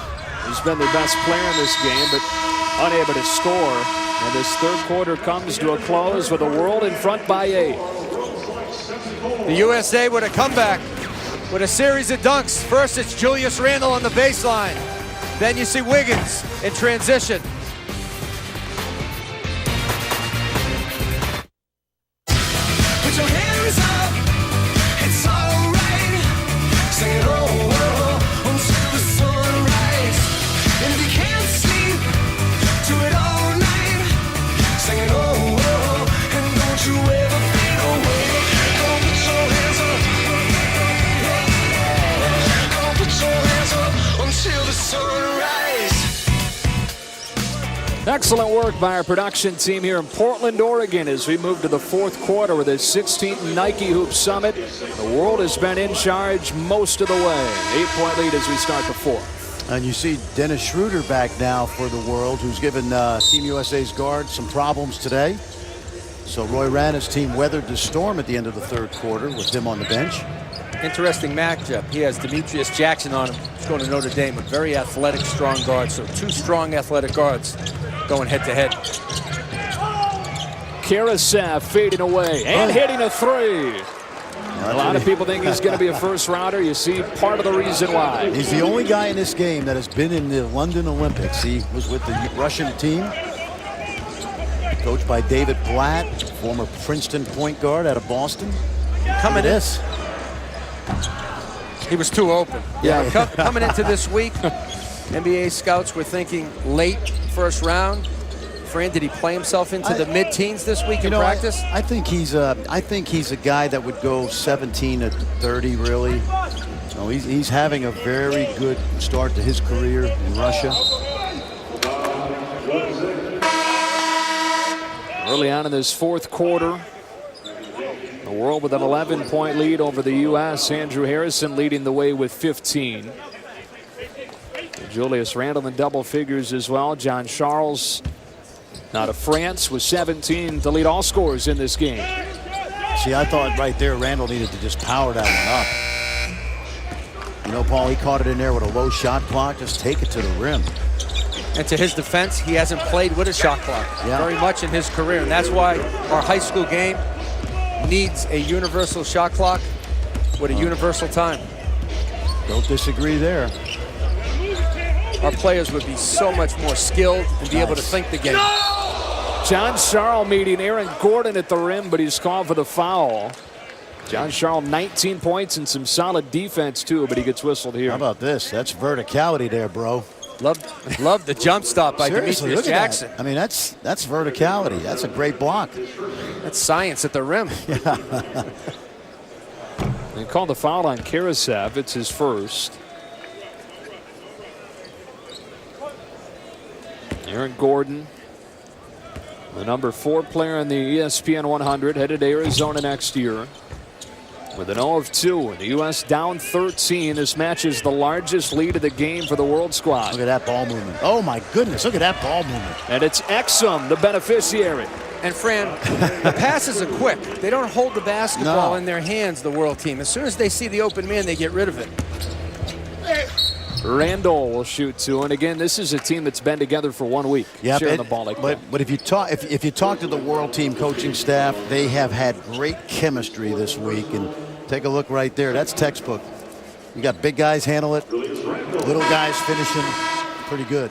He's been their best player in this game, but unable to score. And this third quarter comes to a close with the world in front by 8. The USA with a comeback, with a series of dunks. First, it's Julius Randle on the baseline. Then you see Wiggins in transition. Put your hands up, it's alright. Sing it until the sunrise. And if you can't sleep, do it all night. Sing it and don't you ever fade away. Don't put your hands up. Don't put your hands up until the sunrise. Excellent work by our production team here in Portland, Oregon, as we move to the fourth quarter with the 16th Nike Hoop Summit. The world has been in charge most of the way. 8-point lead as we start the fourth. And you see Dennis Schroeder back now for the world, who's given Team USA's guard some problems today. So Roy Rana's team weathered the storm at the end of the third quarter with him on the bench. Interesting matchup. He has Demetrius Jackson on him. He's going to Notre Dame, a very athletic, strong guard. So 2 strong athletic guards going head-to-head. Karasev fading away and hitting a 3. A lot of people think he's going to be a first rounder. You see part of the reason why. He's the only guy in this game that has been in the London Olympics. He was with the Russian team, coached by David Blatt, former Princeton point guard out of Boston. Coming in, this. he was too open. Yeah. Coming into this week, NBA scouts were thinking late first round. Fran, did he play himself into the mid-teens this week in practice? I think he's a guy that would go 17 to 30, really. No, he's having a very good start to his career in Russia. Early on in this fourth quarter, the world with an 11-point lead over the U.S. Andrew Harrison leading the way with 15. Julius Randle in double figures as well. John Charles out of France with 17 to lead all scorers in this game. See, I thought right there Randle needed to just power that one up. You know, Paul, he caught it in there with a low shot clock. Just take it to the rim. And to his defense, he hasn't played with a shot clock very much in his career. And that's why our high school game needs a universal shot clock with a universal time. Don't disagree there. Our players would be so much more skilled and be able to think the game. John Charles meeting Aaron Gordon at the rim, but he's called for the foul. John Charles, 19 points and some solid defense, too, but he gets whistled here. How about this? That's verticality there, bro. Love the jump stop by Seriously, Demetrius look at Jackson. that. I mean, that's verticality. That's a great block. That's science at the rim. They called the foul on Karasev. It's his first. Aaron Gordon, the number 4 player in the ESPN 100, headed to Arizona next year. With an 0 of 2, and the U.S. down 13. This match is the largest lead of the game for the world squad. Look at that ball movement. Oh, my goodness. Look at that ball movement. And it's Exum, the beneficiary. And Fran, the passes are quick. They don't hold the basketball No. in their hands, the world team. As soon as they see the open man, they get rid of it. Randall will shoot 2, and again, this is a team that's been together for 1 week, sharing the ball like that. But if you talk to the world team coaching staff, they have had great chemistry this week. And take a look right there. That's textbook. You got big guys handle it, little guys finishing. Pretty good.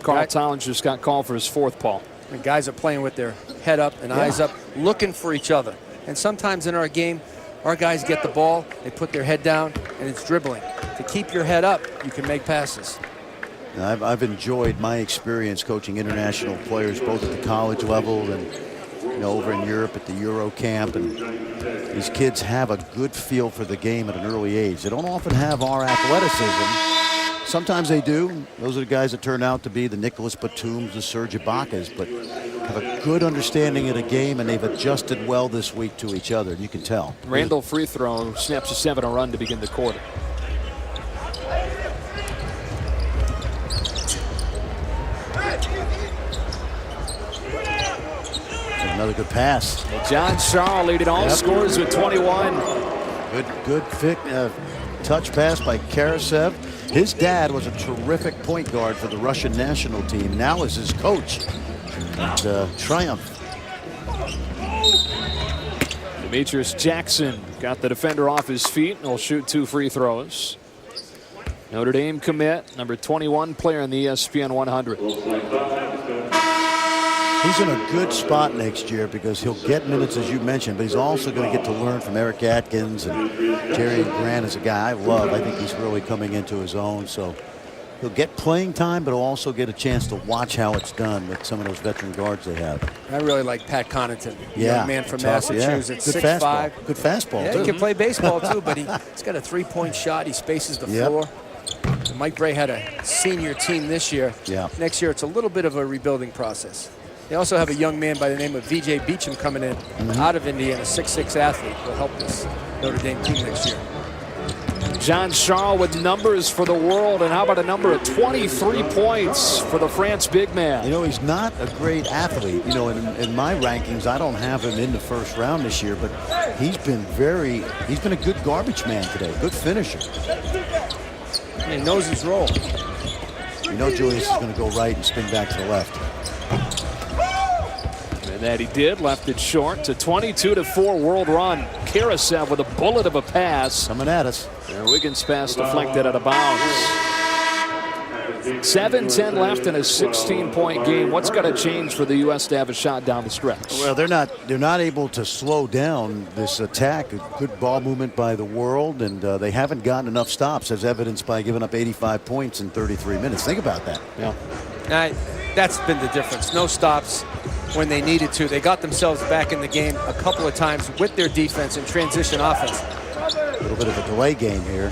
Carl Towns just got called for his 4th, Paul. The guys are playing with their head up and eyes up, looking for each other. And sometimes in our game, our guys get the ball, they put their head down, and it's dribbling. To keep your head up, you can make passes. I've enjoyed my experience coaching international players, both at the college level and over in Europe at the Euro camp. And these kids have a good feel for the game at an early age. They don't often have our athleticism. Sometimes they do. Those are the guys that turn out to be the Nicholas Batums, the Serge Ibakas, but have a good understanding of the game, and they've adjusted well this week to each other. You can tell. Randall free throw, snaps a 7 run to begin the quarter. Another good pass. John Charles leading all scores with 21. Good touch pass by Karasev. His dad was a terrific point guard for the Russian national team. Now is his coach. And, triumph. Demetrius Jackson got the defender off his feet and will shoot 2 free throws. Notre Dame commit, number 21 player in the ESPN 100. He's in a good spot next year because he'll get minutes, as you mentioned, but he's also going to get to learn from Eric Atkins, and Jerry Grant is a guy I love. I think he's really coming into his own. So he'll get playing time, but he'll also get a chance to watch how it's done with some of those veteran guards they have. I really like Pat Connaughton, Yeah, young man from tough, Massachusetts, Good 6'5". fastball. Good fastball, Yeah, too. he can play baseball too, but he's got a 3-point shot. He spaces the floor. And Mike Bray had a senior team this year. Yeah. Next year, it's a little bit of a rebuilding process. They also have a young man by the name of V.J. Beecham coming in out of Indiana, a 6'6" athlete. Will help this Notre Dame team next year. John Charles with numbers for the world, and how about a number of 23 points for the France big man? You know, he's not a great athlete. You know, in my rankings, I don't have him in the first round this year, but he's been a good garbage man today, good finisher. He knows his role. You know Julius is going to go right and spin back to the left. And that he did, left it short to 22-4 world run. Karasev with a bullet of a pass. Coming at us. And Wiggins' pass deflected out of bounds. 7:10 left in a 16-point game. What's got to change for the U.S. to have a shot down the stretch? Well, they're not able to slow down this attack. A good ball movement by the world, and they haven't gotten enough stops, as evidenced by giving up 85 points in 33 minutes. Think about that. Yeah. That's been the difference. No stops when they needed to. They got themselves back in the game a couple of times with their defense and transition offense. A little bit of a delay game here.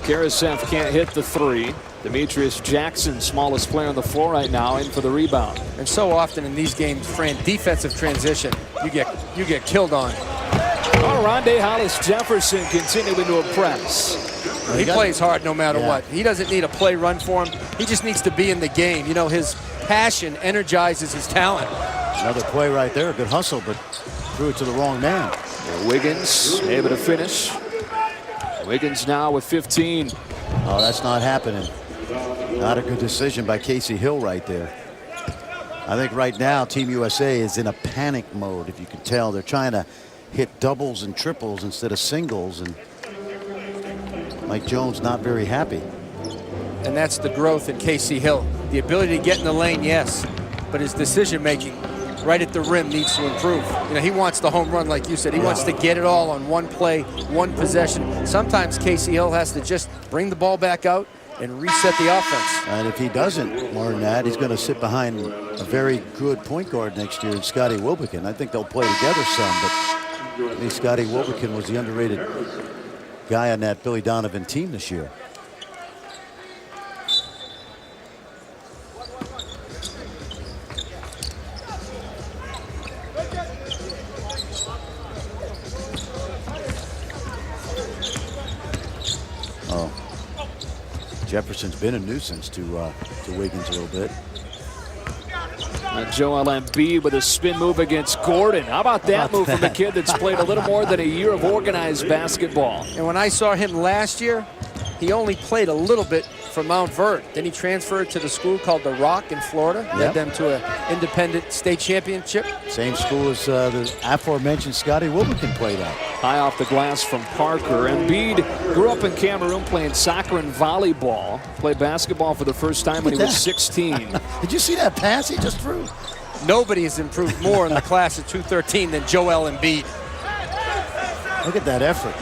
Karasev can't hit the 3. Demetrius Jackson, smallest player on the floor right now, in for the rebound. And so often in these games, Fran, defensive transition, you get killed on. Oh, Rondé Hollis-Jefferson continuing to impress. He plays hard no matter what. He doesn't need a play run for him. He just needs to be in the game. You know, his passion energizes his talent. Another play right there. Good hustle, but threw it to the wrong man. And Wiggins able to finish. Wiggins now with 15. Oh, that's not happening. Not a good decision by Casey Hill right there. I think right now Team USA is in a panic mode. If you can tell, they're trying to hit doubles and triples instead of singles, and Mike Jones not very happy. And that's the growth in Casey Hill. The ability to get in the lane, yes, but his decision making right at the rim needs to improve. You know, he wants the home run, like you said. He wants to get it all on one play, one possession. Sometimes Casey Hill has to just bring the ball back out and reset the offense. And if he doesn't learn that, he's going to sit behind a very good point guard next year in Scotty Wilbekin. I think they'll play together some, but I think Scotty Wilbekin was the underrated guy on that Billy Donovan team this year. Oh, Jefferson's been a nuisance to Wiggins a little bit. Joel Embiid with a spin move against Gordon. How about that move from a kid that's played a little more than a year of organized basketball? And when I saw him last year, he only played a little bit from Mount Vert. Then he transferred to the school called The Rock in Florida. Led them to an independent state championship. Same school as the aforementioned Scotty Wilbekin played at. High off the glass from Parker. Embiid grew up in Cameroon playing soccer and volleyball. Played basketball for the first time when he was 16. Did you see that pass he just threw? Nobody has improved more in the class of 213 than Joel Embiid. Look at that effort.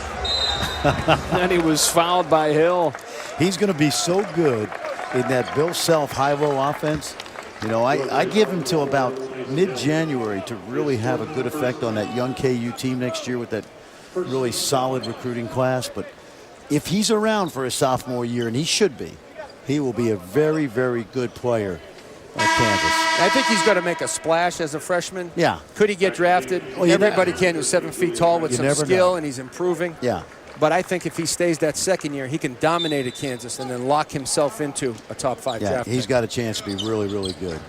Then he was fouled by Hill. He's going to be so good in that Bill Self high-low offense. You know, I give him till about mid-January to really have a good effect on that young KU team next year with that really solid recruiting class. But if he's around for his sophomore year, and he should be, he will be a very, very good player at Kansas. I think he's going to make a splash as a freshman. Yeah. Could he get drafted? Well, Everybody can who's 7 feet tall with some skill, and he's improving. Yeah. But I think if he stays that second year, he can dominate at Kansas and then lock himself into a top 5 draft. He's pick. got a chance to be really, really good.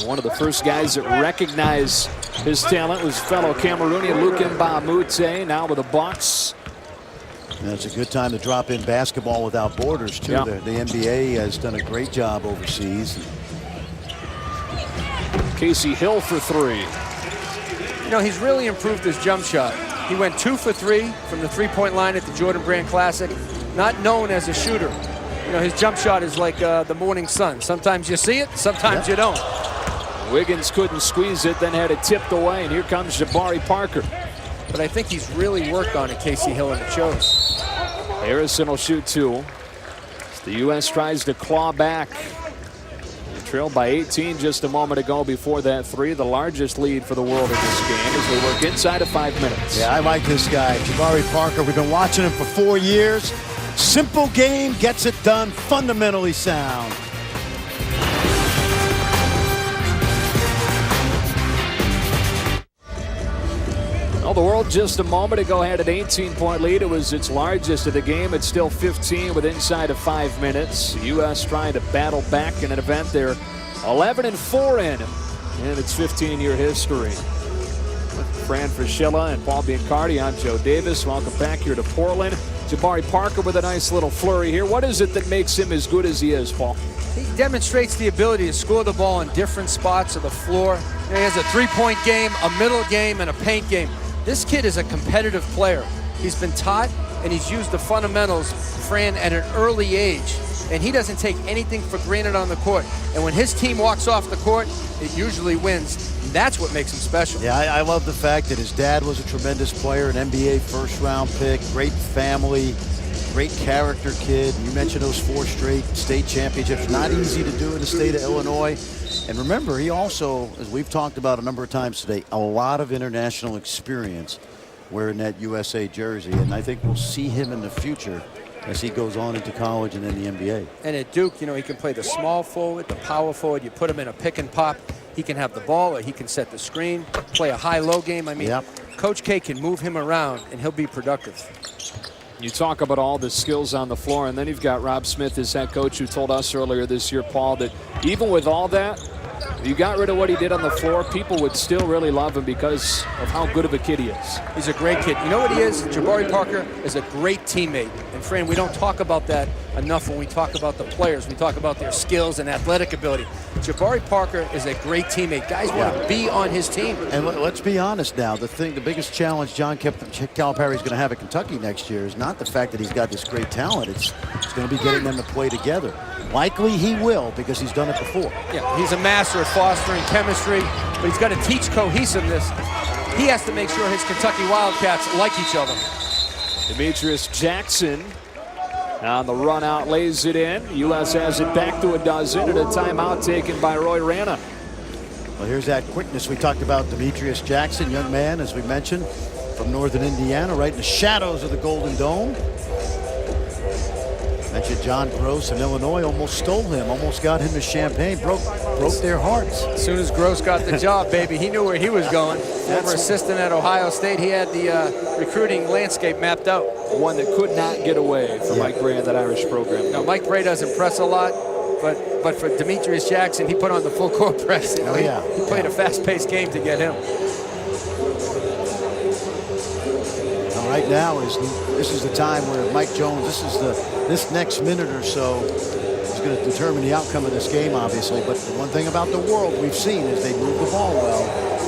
One of the first guys that recognized his talent was fellow Cameroonian Luc Mbah a Moute, now with the Bucks. And it's a good time to drop in basketball without borders, too. Yeah. The NBA has done a great job overseas. Casey Hill for 3. You know, he's really improved his jump shot. He went 2 for 3 from the three-point line at the Jordan Brand Classic. Not known as a shooter. You know, his jump shot is like the morning sun. Sometimes you see it, sometimes you don't. Wiggins couldn't squeeze it, then had it tipped away, and here comes Jabari Parker. But I think he's really worked on it, Casey Hill, and it shows. Harrison will shoot 2. As the U.S. tries to claw back. Trailed by 18 just a moment ago before that 3. The largest lead for the world in this game as we work inside of 5 minutes. Yeah, I like this guy, Jabari Parker. We've been watching him for 4 years. Simple game, gets it done, fundamentally sound. Well, the world just a moment ago had an 18-point lead. It was its largest of the game. It's still 15 with inside of 5 minutes. The U.S. trying to battle back in an event they're 11-4 in its 15-year history. With Fran Fraschilla and Paul Biancardi, I'm Joe Davis. Welcome back here to Portland. Jabari Parker with a nice little flurry here. What is it that makes him as good as he is, Paul? He demonstrates the ability to score the ball in different spots of the floor. You know, he has a three-point game, a middle game, and a paint game. This kid is a competitive player. He's been taught and he's used the fundamentals, Fran, at an early age. And he doesn't take anything for granted on the court. And when his team walks off the court, it usually wins. That's what makes him special. Yeah, I love the fact that his dad was a tremendous player, an NBA first-round pick, great family, great character kid. You mentioned those 4 straight state championships. Not easy to do in the state of Illinois. And remember, he also, as we've talked about a number of times today, a lot of international experience wearing that USA jersey. And I think we'll see him in the future as he goes on into college and then the NBA. And at Duke, you know, he can play the small forward, the power forward. You put him in a pick and pop. He can have the ball or he can set the screen, play a high-low game. I mean, Coach K can move him around and he'll be productive. You talk about all the skills on the floor, and then you've got Rob Smith, his head coach, who told us earlier this year, Paul, that even with all that, you got rid of what he did on the floor, people would still really love him because of how good of a kid he is. He's a great kid. You know what he is? Jabari Parker is a great teammate. And Fran, we don't talk about that enough when we talk about the players. We talk about their skills and athletic ability. Jabari Parker is a great teammate. Guys want to be on his team. And let's be honest now. The biggest challenge John Calipari is going to have at Kentucky next year is not the fact that he's got this great talent. It's going to be getting them to play together. Likely he will, because he's done it before. Yeah, he's a master at fostering chemistry, but he's got to teach cohesiveness. He has to make sure his Kentucky Wildcats like each other. Demetrius Jackson on the run out, lays it in. U.S. has it back to a dozen, and a timeout taken by Roy Rana. Well, here's that quickness. We talked about Demetrius Jackson, young man, as we mentioned, from northern Indiana, right in the shadows of the Golden Dome. Mentioned John Gross in Illinois, almost stole him, almost got him to Champaign, broke their hearts. As soon as Gross got the job, baby, he knew where he was going. Former assistant at Ohio State, he had the recruiting landscape mapped out. One that could not get away from Mike Bray in that Irish program. Now, Mike Bray doesn't press a lot, but for Demetrius Jackson, he put on the full court press. You know, he played a fast-paced game to get him. Right now this is the time where Mike Jones, this next minute or so is going to determine the outcome of this game, obviously. But the one thing about the World we've seen is they move the ball well.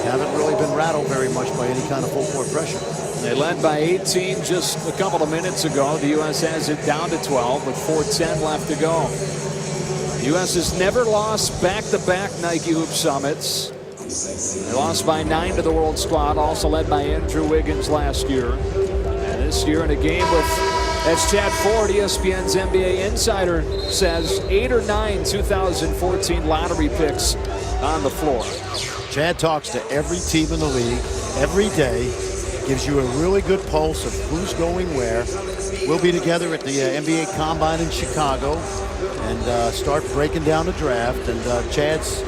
Haven't really been rattled very much by any kind of full court pressure. They led by 18 just a couple of minutes ago. The U.S. has it down to 12 with 4:10 left to go. The U.S. has never lost back-to-back Nike Hoop Summits. They lost by 9 to the World Squad, also led by Andrew Wiggins last year. And this year in a game with, as Chad Ford, ESPN's NBA insider, says 8 or 9 2014 lottery picks on the floor. Chad talks to every team in the league every day, gives you a really good pulse of who's going where. We'll be together at the NBA Combine in Chicago and start breaking down the draft. And Chad's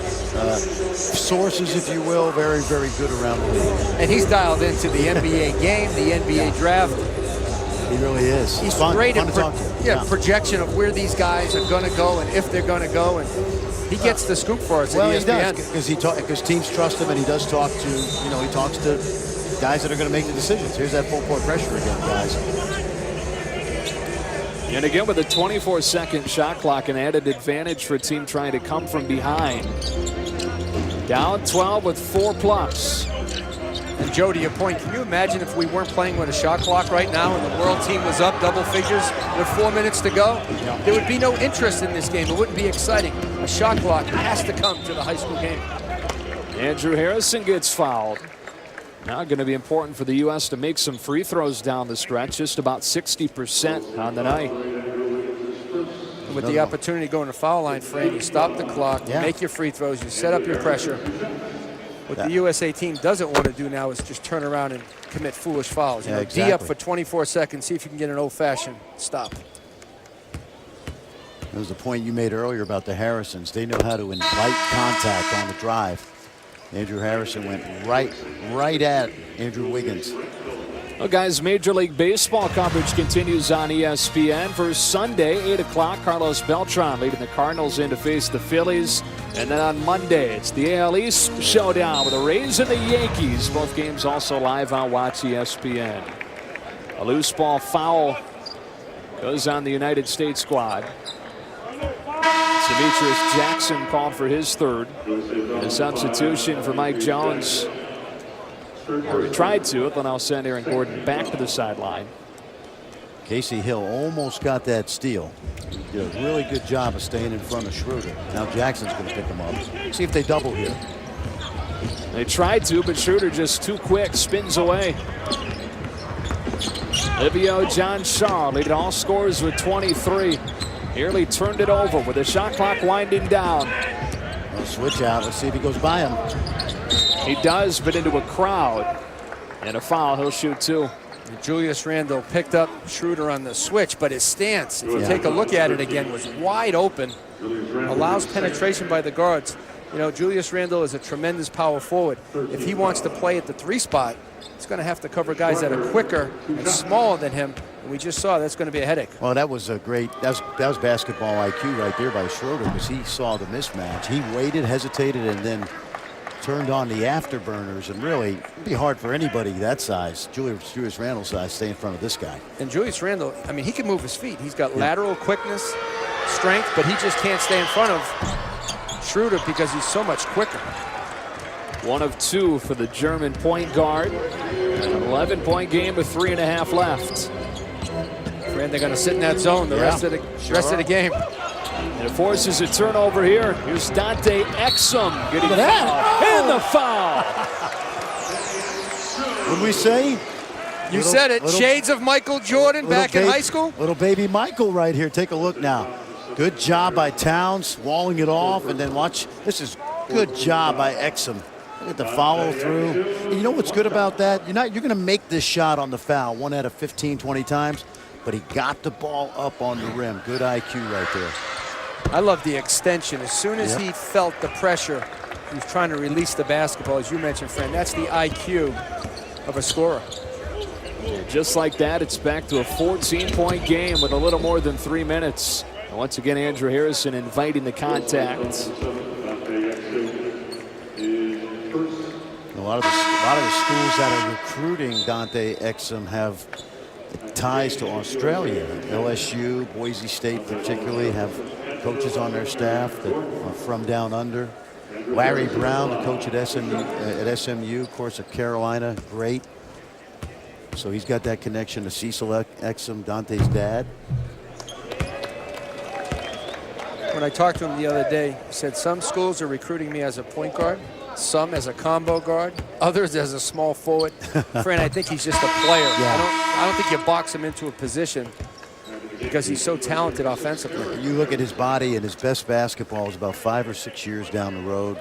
sources, if you will, very, very good around the league. And he's dialed into the NBA game, the NBA draft. He really is. He's fun, great fun at to talk to. projection of where these guys are going to go and if they're going to go. And he gets the scoop for us at ESPN. He does, because teams trust him, and he does talk to, he talks to guys that are going to make the decisions. Here's that full court pressure again, guys. And again with a 24-second shot clock, an added advantage for a team trying to come from behind. Down 12 with 4+. And Joe, to your point, can you imagine if we weren't playing with a shot clock right now and the world team was up double figures with 4 minutes to go? Yeah. There would be no interest in this game. It wouldn't be exciting. A shot clock has to come to the high school game. Andrew Harrison gets fouled. Now going to be important for the U.S. to make some free throws down the stretch, just about 60% on the night. With the opportunity to go in the foul line, Fran, you stop the clock, you make your free throws, you set up your pressure. What the USA team doesn't want to do now is just turn around and commit foolish fouls. Exactly. D up for 24 seconds, see if you can get an old-fashioned stop. That was the point you made earlier about the Harrisons. They know how to invite contact on the drive. Andrew Harrison went right at Andrew Wiggins. Well, guys, Major League Baseball coverage continues on ESPN for Sunday, 8 o'clock. Carlos Beltran leading the Cardinals in to face the Phillies. And then on Monday, it's the AL East showdown with the Rays and the Yankees. Both games also live on Watch ESPN. A loose ball foul goes on the United States squad. Demetrius Jackson called for his third. And a substitution for Mike Jones. Or he tried to, but now send Aaron Gordon back to the sideline. Casey Hill almost got that steal. Did a really good job of staying in front of Schroeder. Now Jackson's going to pick him up. See if they double here. They tried to, but Schroeder just too quick, spins away. Livio John Shaw leading all scorers with 23. Nearly turned it over with the shot clock winding down. Well, switch out. Let's see if he goes by him. He does, but into a crowd. And a foul, he'll shoot two. And Julius Randle picked up Schroeder on the switch, but his stance, if you take a look at it again, was wide open. Allows penetration by the guards. Julius Randle is a tremendous power forward. If he wants to play at the 3 spot, he's going to have to cover guys that are quicker and smaller than him. And we just saw that's going to be a headache. Well, that was a great, that was basketball IQ right there by Schroeder, because he saw the mismatch. He waited, hesitated, and then turned on the afterburners, and really, it'd be hard for anybody that size, Julius Randle's size, stay in front of this guy. And Julius Randle, I mean, he can move his feet. He's got lateral quickness, strength, but he just can't stay in front of Schroeder because he's so much quicker. 1 of 2 for the German point guard. An 11-point game with 3.5 left. And they're going to sit in that zone the rest of the game. And it forces a turnover here. Here's Dante Exum getting fouled. And the foul. What did we say? You said it. Shades of Michael Jordan back in high school. Little baby Michael right here. Take a look now. Good job by Towns, walling it off, and then watch. This is good job by Exum. Look at the follow through. And you know what's good about that? You're going to make this shot on the foul 1 out of 15, 20 times, but he got the ball up on the rim. Good IQ right there. I love the extension. As soon as he felt the pressure, he was trying to release the basketball, as you mentioned, friend. That's the IQ of a scorer. Just like that, it's back to a 14-point game with a little more than 3 minutes. And once again, Andrew Harrison inviting the contact. A lot of the schools that are recruiting Dante Exum have ties to Australia. LSU, Boise State particularly, have coaches on their staff that are from down under. Larry Brown, the coach at SMU, of course, at Carolina, great. So he's got that connection to Cecil Exum, Dante's dad. When I talked to him the other day, he said some schools are recruiting me as a point guard, some as a combo guard, others as a small forward. Friend, I think he's just a player. I don't think you box him into a position because he's so talented offensively. You look at his body, and his best basketball is about 5 or 6 years down the road.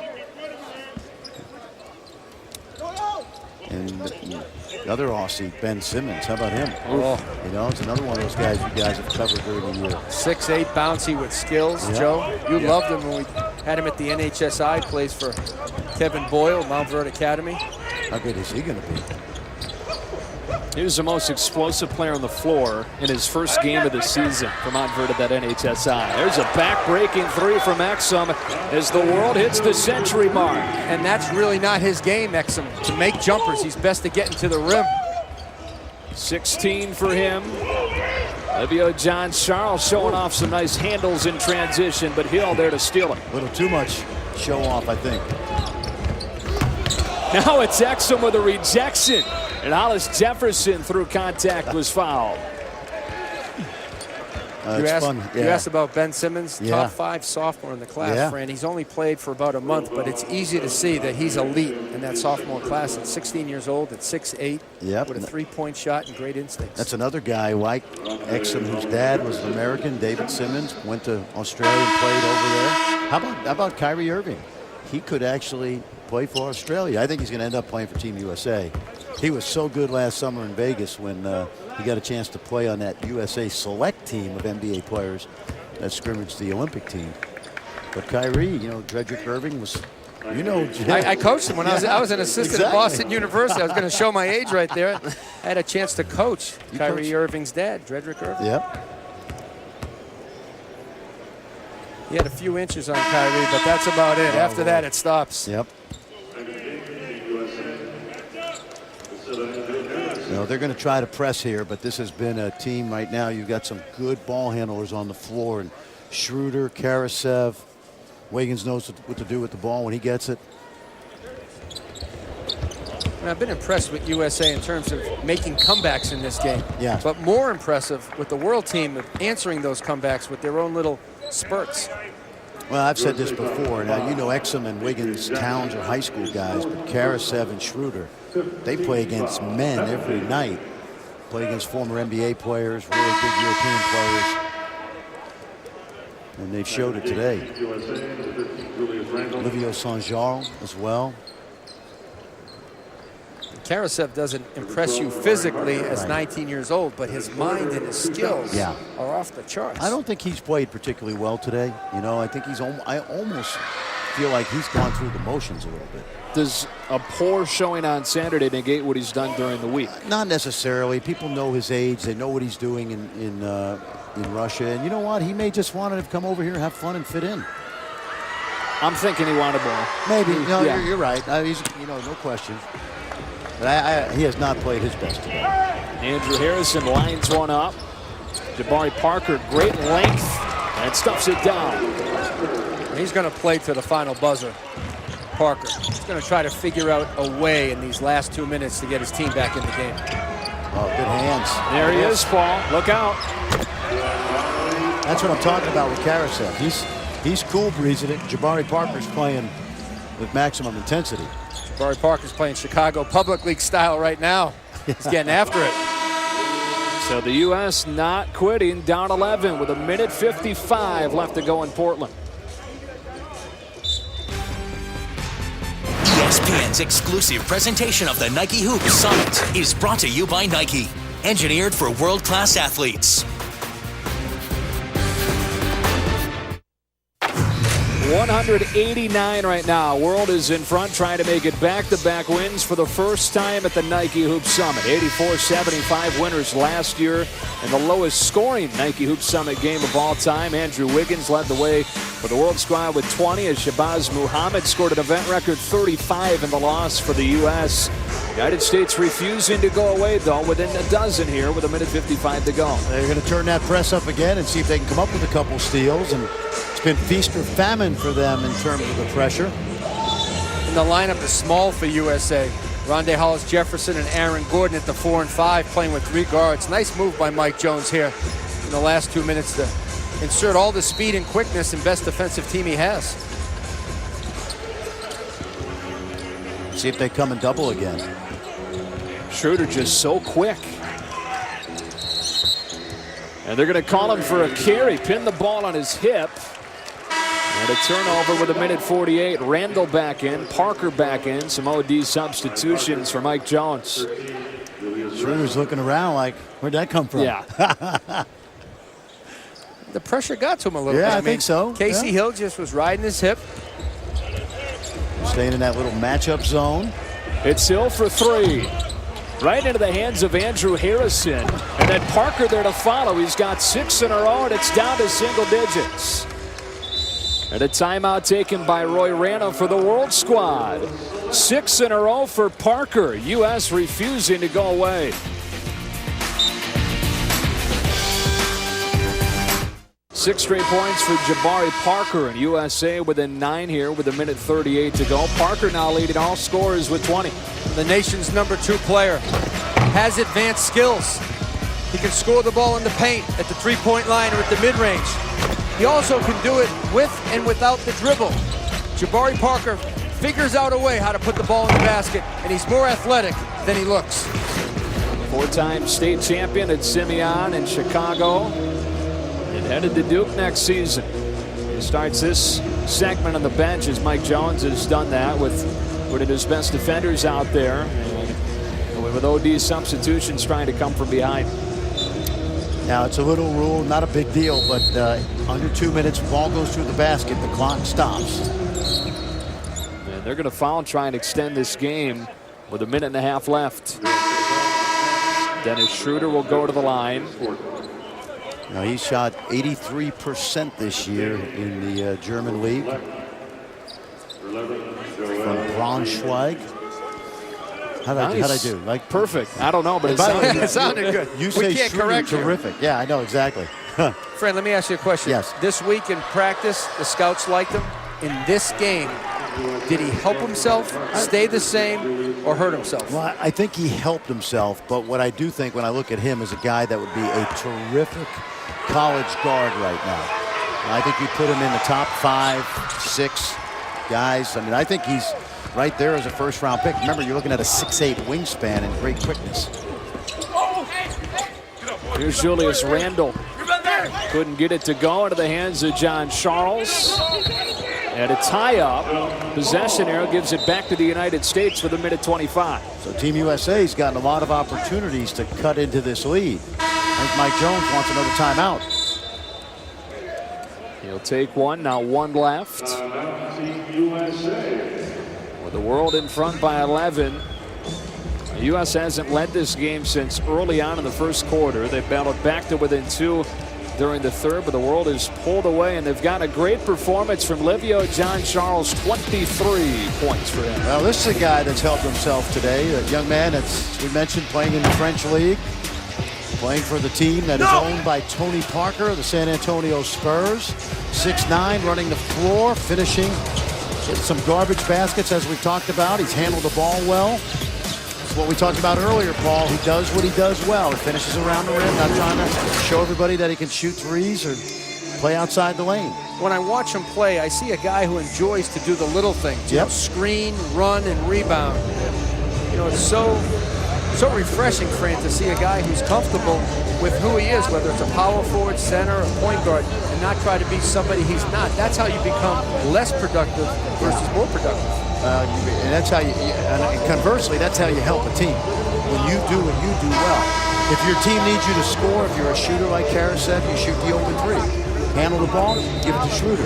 And the other Aussie, Ben Simmons, how about him? Oh. You know, it's another one of those guys you guys have covered during the year. 6'8", bouncy with skills, Joe. You loved him when we had him at the NHSI, plays for Kevin Boyle, Mount Verde Academy. How good is he going to be? He was the most explosive player on the floor in his first game of the season for Mount Verde at NHSI. There's a back-breaking 3 from Exum as the world hits the century mark. And that's really not his game, Exum. To make jumpers, he's best to get into the rim. 16 for him. Livio John Charles showing off some nice handles in transition, but Hill there to steal it. A little too much show off, I think. Now it's Exum with a rejection. And Hollis Jefferson, through contact, was fouled. You asked about Ben Simmons, top 5 sophomore in the class, Fran. He's only played for about a month, but it's easy to see that he's elite in that sophomore class at 16 years old, at 6'8", with a 3-point shot and great instincts. That's another guy like Exum, whose dad was an American, David Simmons, went to Australia and played over there. How about Kyrie Irving? He could actually play for Australia. I think he's going to end up playing for Team USA. He was so good last summer in Vegas when he got a chance to play on that USA select team of NBA players that scrimmaged the Olympic team. But Kyrie, you know, Dredrick Irving was, you know. I coached him when I was an assistant at Boston University. I was going to show my age right there. I had a chance to coach Kyrie Irving's dad, Dredrick Irving. Yep. He had a few inches on Kyrie, but that's about it. After that, it stops. Yep. You know, they're going to try to press here, but this has been a team right now. You've got some good ball handlers on the floor, and Schroeder, Karasev, Wiggins knows what to do with the ball when he gets it. And I've been impressed with USA in terms of making comebacks in this game. Yeah. But more impressive with the world team of answering those comebacks with their own little spurts. Well, I've said this before. Now, you know, Exum and Wiggins, Towns are high school guys, but Karasev and Schroeder, they play against men every night. Play against former NBA players, really good European players. And they've showed it today. Livio Saint-Jean as well. Karasev doesn't impress you physically as 19 years old, but his mind and his skills are off the charts. I don't think he's played particularly well today. You know, I think I almost feel like he's gone through the motions a little bit. Does a poor showing on Saturday negate what he's done during the week? Not necessarily. People know his age. They know what he's doing in Russia. And you know what? He may just want to come over here and have fun and fit in. I'm thinking he wanted more. Maybe. No, Yeah. you're right. He's, no question. But he has not played his best today. Andrew Harrison lines one up. Jabari Parker, great length, and stuffs it down. He's going to play to the final buzzer. Parker. He's going to try to figure out a way in these last 2 minutes to get his team back in the game. Oh, good hands. There he is, Paul. Look out. That's what I'm talking about with Carousel. He's cool breezing it. Jabari Parker's playing with maximum intensity. Jabari Parker's playing Chicago Public League style right now. He's getting after it. So the U.S. not quitting, down 11 with 1:55 left to go in Portland. ESPN's exclusive presentation of the Nike Hoop Summit is brought to you by Nike, engineered for world-class athletes. 189 right now. World is in front, trying to make it back-to-back wins for the first time at the Nike Hoop Summit. 84-75 winners last year, and the lowest scoring Nike Hoop Summit game of all time. Andrew Wiggins led the way for the World squad with 20, as Shabazz Muhammad scored an event record 35 in the loss for the U.S. United States refusing to go away, though, within a dozen here with 1:55 to go. They're going to turn that press up again and see if they can come up with a couple steals. And it's been feast or famine for them in terms of the pressure. And the lineup is small for USA. Rondae Hollis-Jefferson and Aaron Gordon at the 4 and 5, playing with 3 guards. Nice move by Mike Jones here in the last 2 minutes to insert all the speed and quickness and best defensive team he has. See if they come and double again. Schroeder just so quick. And they're going to call him for a carry. Pin the ball on his hip. And a turnover with 1:48. Randall back in. Parker back in. Some OD substitutions for Mike Jones. Schroeder's looking around like, where'd that come from? Yeah. The pressure got to him a little bit. Yeah, I think so. Casey Yeah. Hill just was riding his hip. Staying in that little matchup zone. It's Hill for 3. Right into the hands of Andrew Harrison. And then Parker there to follow. He's got 6 in a row, and it's down to single digits. And a timeout taken by Roy Rana for the World squad. 6 in a row for Parker. U.S. refusing to go away. Six straight points for Jabari Parker, and USA within 9 here with 1:38 to go. Parker now leading all scorers with 20. The nation's number 2 player has advanced skills. He can score the ball in the paint, at the 3-point line, or at the mid-range. He also can do it with and without the dribble. Jabari Parker figures out a way how to put the ball in the basket, and he's more athletic than he looks. 4-time state champion at Simeon in Chicago, and headed to Duke next season. He starts this segment on the bench, as Mike Jones has done that with putting his best defenders out there, and with OD substitutions trying to come from behind. Now, it's a little rule, not a big deal, but under 2 minutes, ball goes through the basket, the clock stops. And they're going to foul and try and extend this game with 1.5 minutes left. Dennis Schroeder will go to the line. Now, he shot 83% this year in the German league from Braunschweig. How'd I do? Like Perfect. I don't know, but It sounded good. You We say can't Schroeder, correct you. terrific. Yeah, I know exactly. Fred, let me ask you a question. Yes. This week in practice, the scouts liked him. In this game, did he help himself, stay the same, or hurt himself? Well, I think he helped himself, but what I do think when I look at him is a guy that would be a terrific college guard right now. And I think you put him in the top 5, 6 guys. I mean, I think he's right there as a first-round pick. Remember, you're looking at a 6'8" wingspan and great quickness. Here's Julius Randle. Couldn't get it to go into the hands of John Charles. And a tie-up. Possession arrow gives it back to the United States with 1:25. So Team USA's gotten a lot of opportunities to cut into this lead. I think Mike Jones wants another timeout. He'll take one. Now 1 left. With the World in front by 11. The U.S. hasn't led this game since early on in the first quarter. They've battled back to within 2 during the third, but the world is pulled away, and they've got a great performance from Livio John Charles, 23 points for him. Well, this is a guy that's helped himself today. A young man that's, we mentioned, playing in the French League, playing for the team that is owned by Tony Parker, the San Antonio Spurs. 6'9", running the floor, finishing some garbage baskets, as we've talked about. He's handled the ball well. It's what we talked about earlier, Paul. He does what he does well. He finishes around the rim, not trying to show everybody that he can shoot threes or play outside the lane. When I watch him play, I see a guy who enjoys to do the little things. You know, screen, run, and rebound. You know, it's so refreshing, Fran, to see a guy who's comfortable with who he is, whether it's a power forward, center, or point guard, and not try to be somebody he's not. That's how you become less productive versus more productive. And that's how and conversely, that's how you help a team. When you do what you do well. If your team needs you to score, if you're a shooter like Kara said, you shoot the open three. Handle the ball, give it to Schroeder.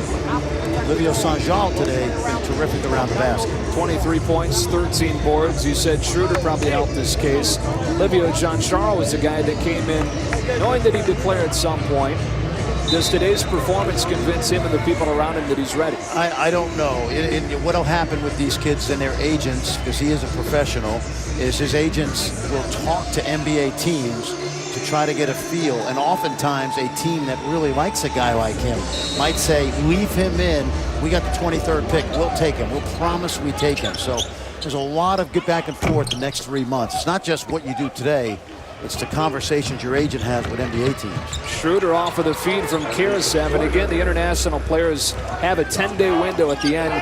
Livio Sanjal today been terrific around the basket. 23 points, 13 boards. You said Schroeder probably helped this case. Livio John Charles was a guy that came in knowing that he'd declare at some point. Does today's performance convince him and the people around him that he's ready? I don't know. What'll happen with these kids and their agents, because he is a professional, is his agents will talk to NBA teams to try to get a feel. And oftentimes a team that really likes a guy like him might say, leave him in. We got the 23rd pick. We'll take him. We'll promise we take him. So there's a lot of get back and forth the next 3 months. It's not just what you do today. It's the conversations your agent has with NBA teams. Schroeder off of the feed from Karasev. And again, the international players have a 10-day window at the end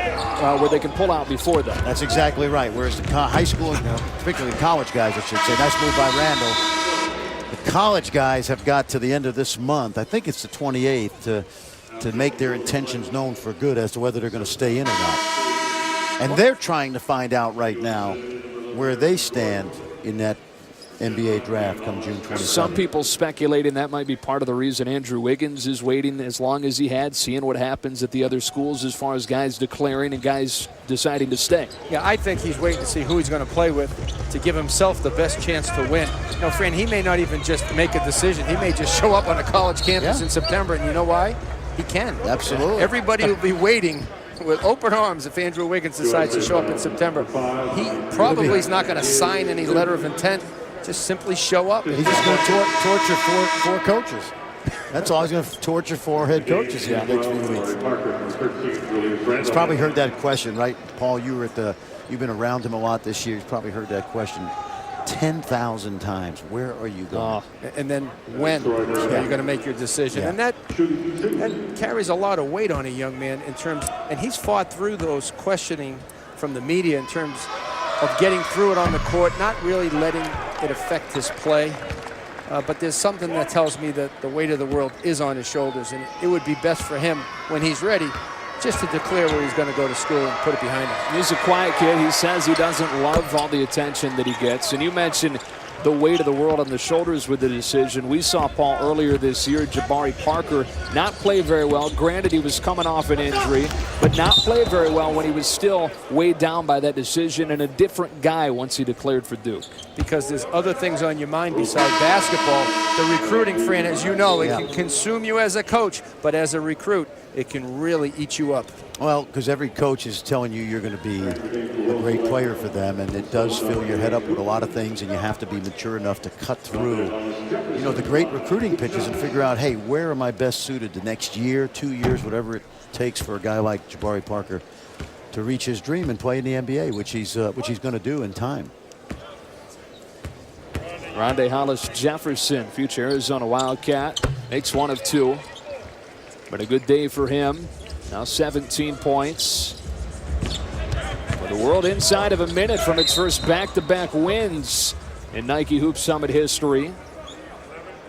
where they can pull out before that. That's exactly right. Whereas the high school, particularly college guys, I should say, nice move by Randall. The college guys have got to the end of this month, I think it's the 28th, to make their intentions known for good as to whether they're going to stay in or not. And they're trying to find out right now where they stand in that NBA draft come June 27th. Some people speculating that might be part of the reason Andrew Wiggins is waiting as long as he had, seeing what happens at the other schools as far as guys declaring and guys deciding to stay. Yeah, I think he's waiting to see who he's going to play with to give himself the best chance to win. You know, Fran, he may not even just make a decision. He may just show up on a college campus in September, and you know why? He can. Absolutely. Everybody will be waiting with open arms if Andrew Wiggins decides to show up in September. He probably is not going to sign any letter of intent. Just simply show up. He's just going to torture four coaches. That's all. He's going to torture 4 head coaches here the next few weeks. He's probably heard that question, right? Paul, you've been around him a lot this year. He's probably heard that question 10,000 times. Where are you going? And then when are you going to make your decision? Yeah. And that carries a lot of weight on a young man in terms, and he's fought through those questioning from the media in terms of getting through it on the court, not really letting it affect his play. But there's something that tells me that the weight of the world is on his shoulders, and it would be best for him when he's ready just to declare where he's going to go to school and put it behind him. He's a quiet kid. He says he doesn't love all the attention that he gets. And you mentioned the weight of the world on the shoulders with the decision. We saw Paul earlier this year, Jabari Parker, not play very well. Granted, he was coming off an injury, but not play very well when he was still weighed down by that decision, and a different guy once he declared for Duke. Because there's other things on your mind besides basketball. The recruiting, Fran, as you know, it can consume you as a coach, but as a recruit, it can really eat you up. Well, because every coach is telling you you're going to be a great player for them, and it does fill your head up with a lot of things, and you have to be mature enough to cut through, you know, the great recruiting pitches and figure out, hey, where am I best suited the next year, 2 years, whatever it takes for a guy like Jabari Parker to reach his dream and play in the NBA, which he's going to do in time. Rondae Hollis-Jefferson, future Arizona Wildcat, makes 1 of 2. But a good day for him. Now 17 points. With the world inside of a minute from its first back-to-back wins in Nike Hoop Summit history.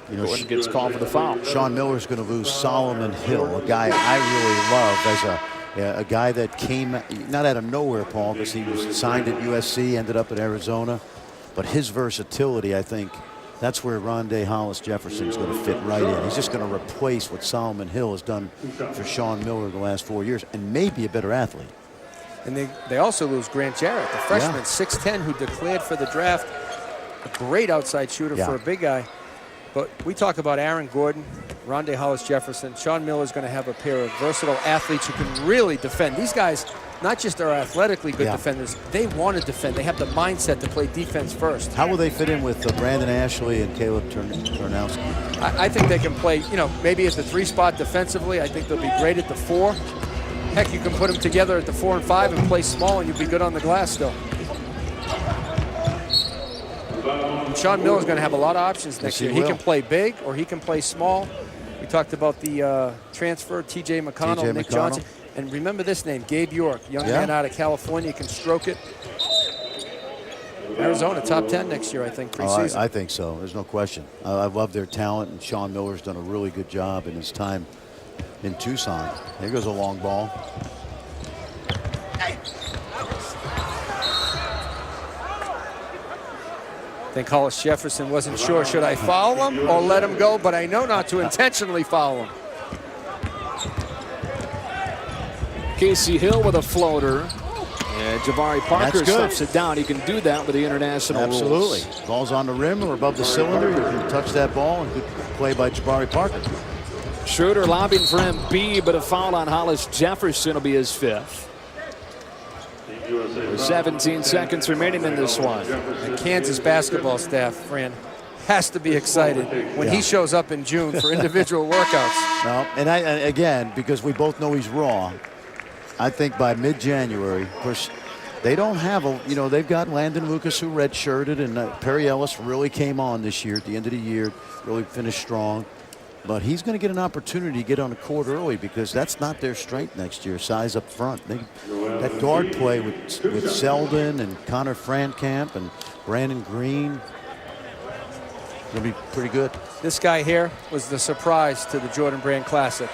You know, Gordon gets called for the foul. Sean Miller's going to lose Solomon Hill, a guy I really love as a guy that came not out of nowhere, Paul, because he was signed at USC, ended up at Arizona. But his versatility, I think, that's where Rondae Hollis-Jefferson is going to fit right in. He's just going to replace what Solomon Hill has done for Sean Miller the last 4 years, and maybe a better athlete. And they also lose Grant Jarrett, the freshman, 6'10", who declared for the draft. A great outside shooter for a big guy. But we talk about Aaron Gordon, Rondé Hollis-Jefferson. Sean Miller is going to have a pair of versatile athletes who can really defend. These guys not just are athletically good defenders, they want to defend. They have the mindset to play defense first. How will they fit in with Brandon Ashley and Caleb Turnowski? I think they can play, maybe at the 3 spot defensively. I think they'll be great at the 4. Heck, you can put them together at the 4 and 5 and play small, and you'll be good on the glass still. And Sean Miller's going to have a lot of options next year. He can play big or he can play small. We talked about the transfer, T.J. McConnell, Nick Johnson. And remember this name, Gabe York, young man out of California, can stroke it. Arizona, top 10 next year, I think, preseason. I think so. There's no question. I love their talent, and Sean Miller's done a really good job in his time in Tucson. There goes a long ball. I think Hollis-Jefferson wasn't sure, should I foul him or let him go? But I know not to intentionally foul him. Casey Hill with a floater. And Jabari Parker stuffs it down. He can do that with the international rules. Absolutely. Ball's on the rim or above the cylinder. You can touch that ball, and good play by Jabari Parker. Schroeder lobbing for Embiid, but a foul on Hollis-Jefferson will be his 5th. With 17 seconds remaining in this one. The Kansas basketball staff, Fran, has to be excited when he shows up in June for individual workouts. No, and again, because we both know he's raw, I think by mid-January, of course, they don't have they've got Landon Lucas who redshirted, and Perry Ellis really came on this year at the end of the year, really finished strong. But he's going to get an opportunity to get on the court early because that's not their strength next year, size up front. That guard play with Selden and Connor Frankamp and Brandon Green going to be pretty good. This guy here was the surprise to the Jordan Brand Classic.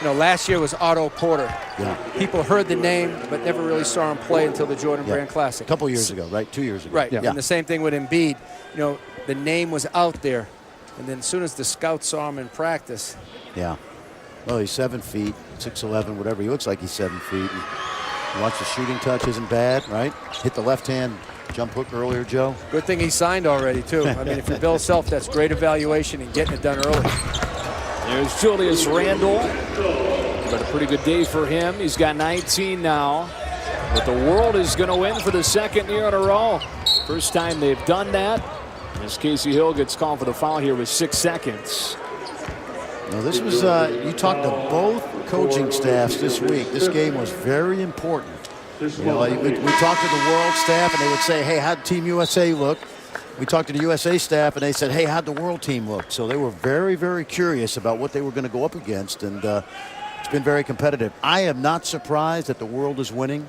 Last year was Otto Porter. Yeah. People heard the name but never really saw him play until the Jordan Brand Classic. A couple years ago, right? 2 years ago. Right, and the same thing with Embiid. The name was out there. And then as soon as the scouts saw him in practice. Yeah. Well, he's 7 feet, 6'11", whatever. He looks like he's 7 feet. And watch the shooting touch isn't bad, right? Hit the left-hand jump hook earlier, Joe. Good thing he signed already, too. I mean, if you're Bill Self, that's great evaluation and getting it done early. There's Julius Randle. But a pretty good day for him. He's got 19 now. But the world is going to win for the 2nd year in a row. First time they've done that. As Casey Hill gets called for the foul here with 6 seconds. Now this was, you talked to both coaching staffs this week. This game was very important. We talked to the world staff and they would say, hey, how'd Team USA look? We talked to the USA staff and they said, hey, how'd the world team look? So they were very, very curious about what they were going to go up against, and it's been very competitive. I am not surprised that the world is winning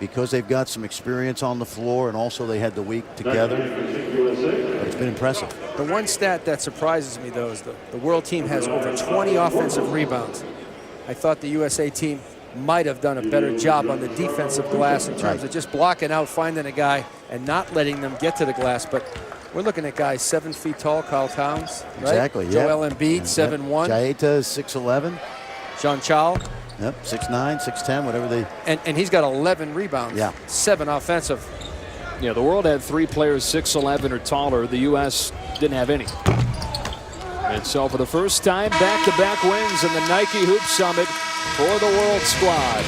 because they've got some experience on the floor, and also they had the week together. But it's been impressive. The one stat that surprises me, though, is the world team has over 20 offensive rebounds. I thought the USA team might have done a better job on the defensive glass in terms of just blocking out, finding a guy, and not letting them get to the glass. But we're looking at guys 7 feet tall, Karl Towns, right? Exactly, yeah. Joel Embiid, 7'1". Jaeta is 6'11". John Chal. Yep, 6'9", 6'10", whatever they... And he's got 11 rebounds. Yeah. 7 offensive. Yeah, the world had 3 players 6'11" or taller. The U.S. didn't have any. And so for the first time, back-to-back wins in the Nike Hoop Summit for the World Squad.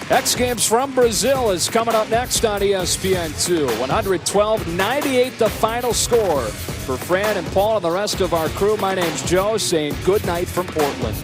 X Games from Brazil is coming up next on ESPN2. 112-98 the final score. For Fran and Paul and the rest of our crew, my name's Joe saying good night from Portland.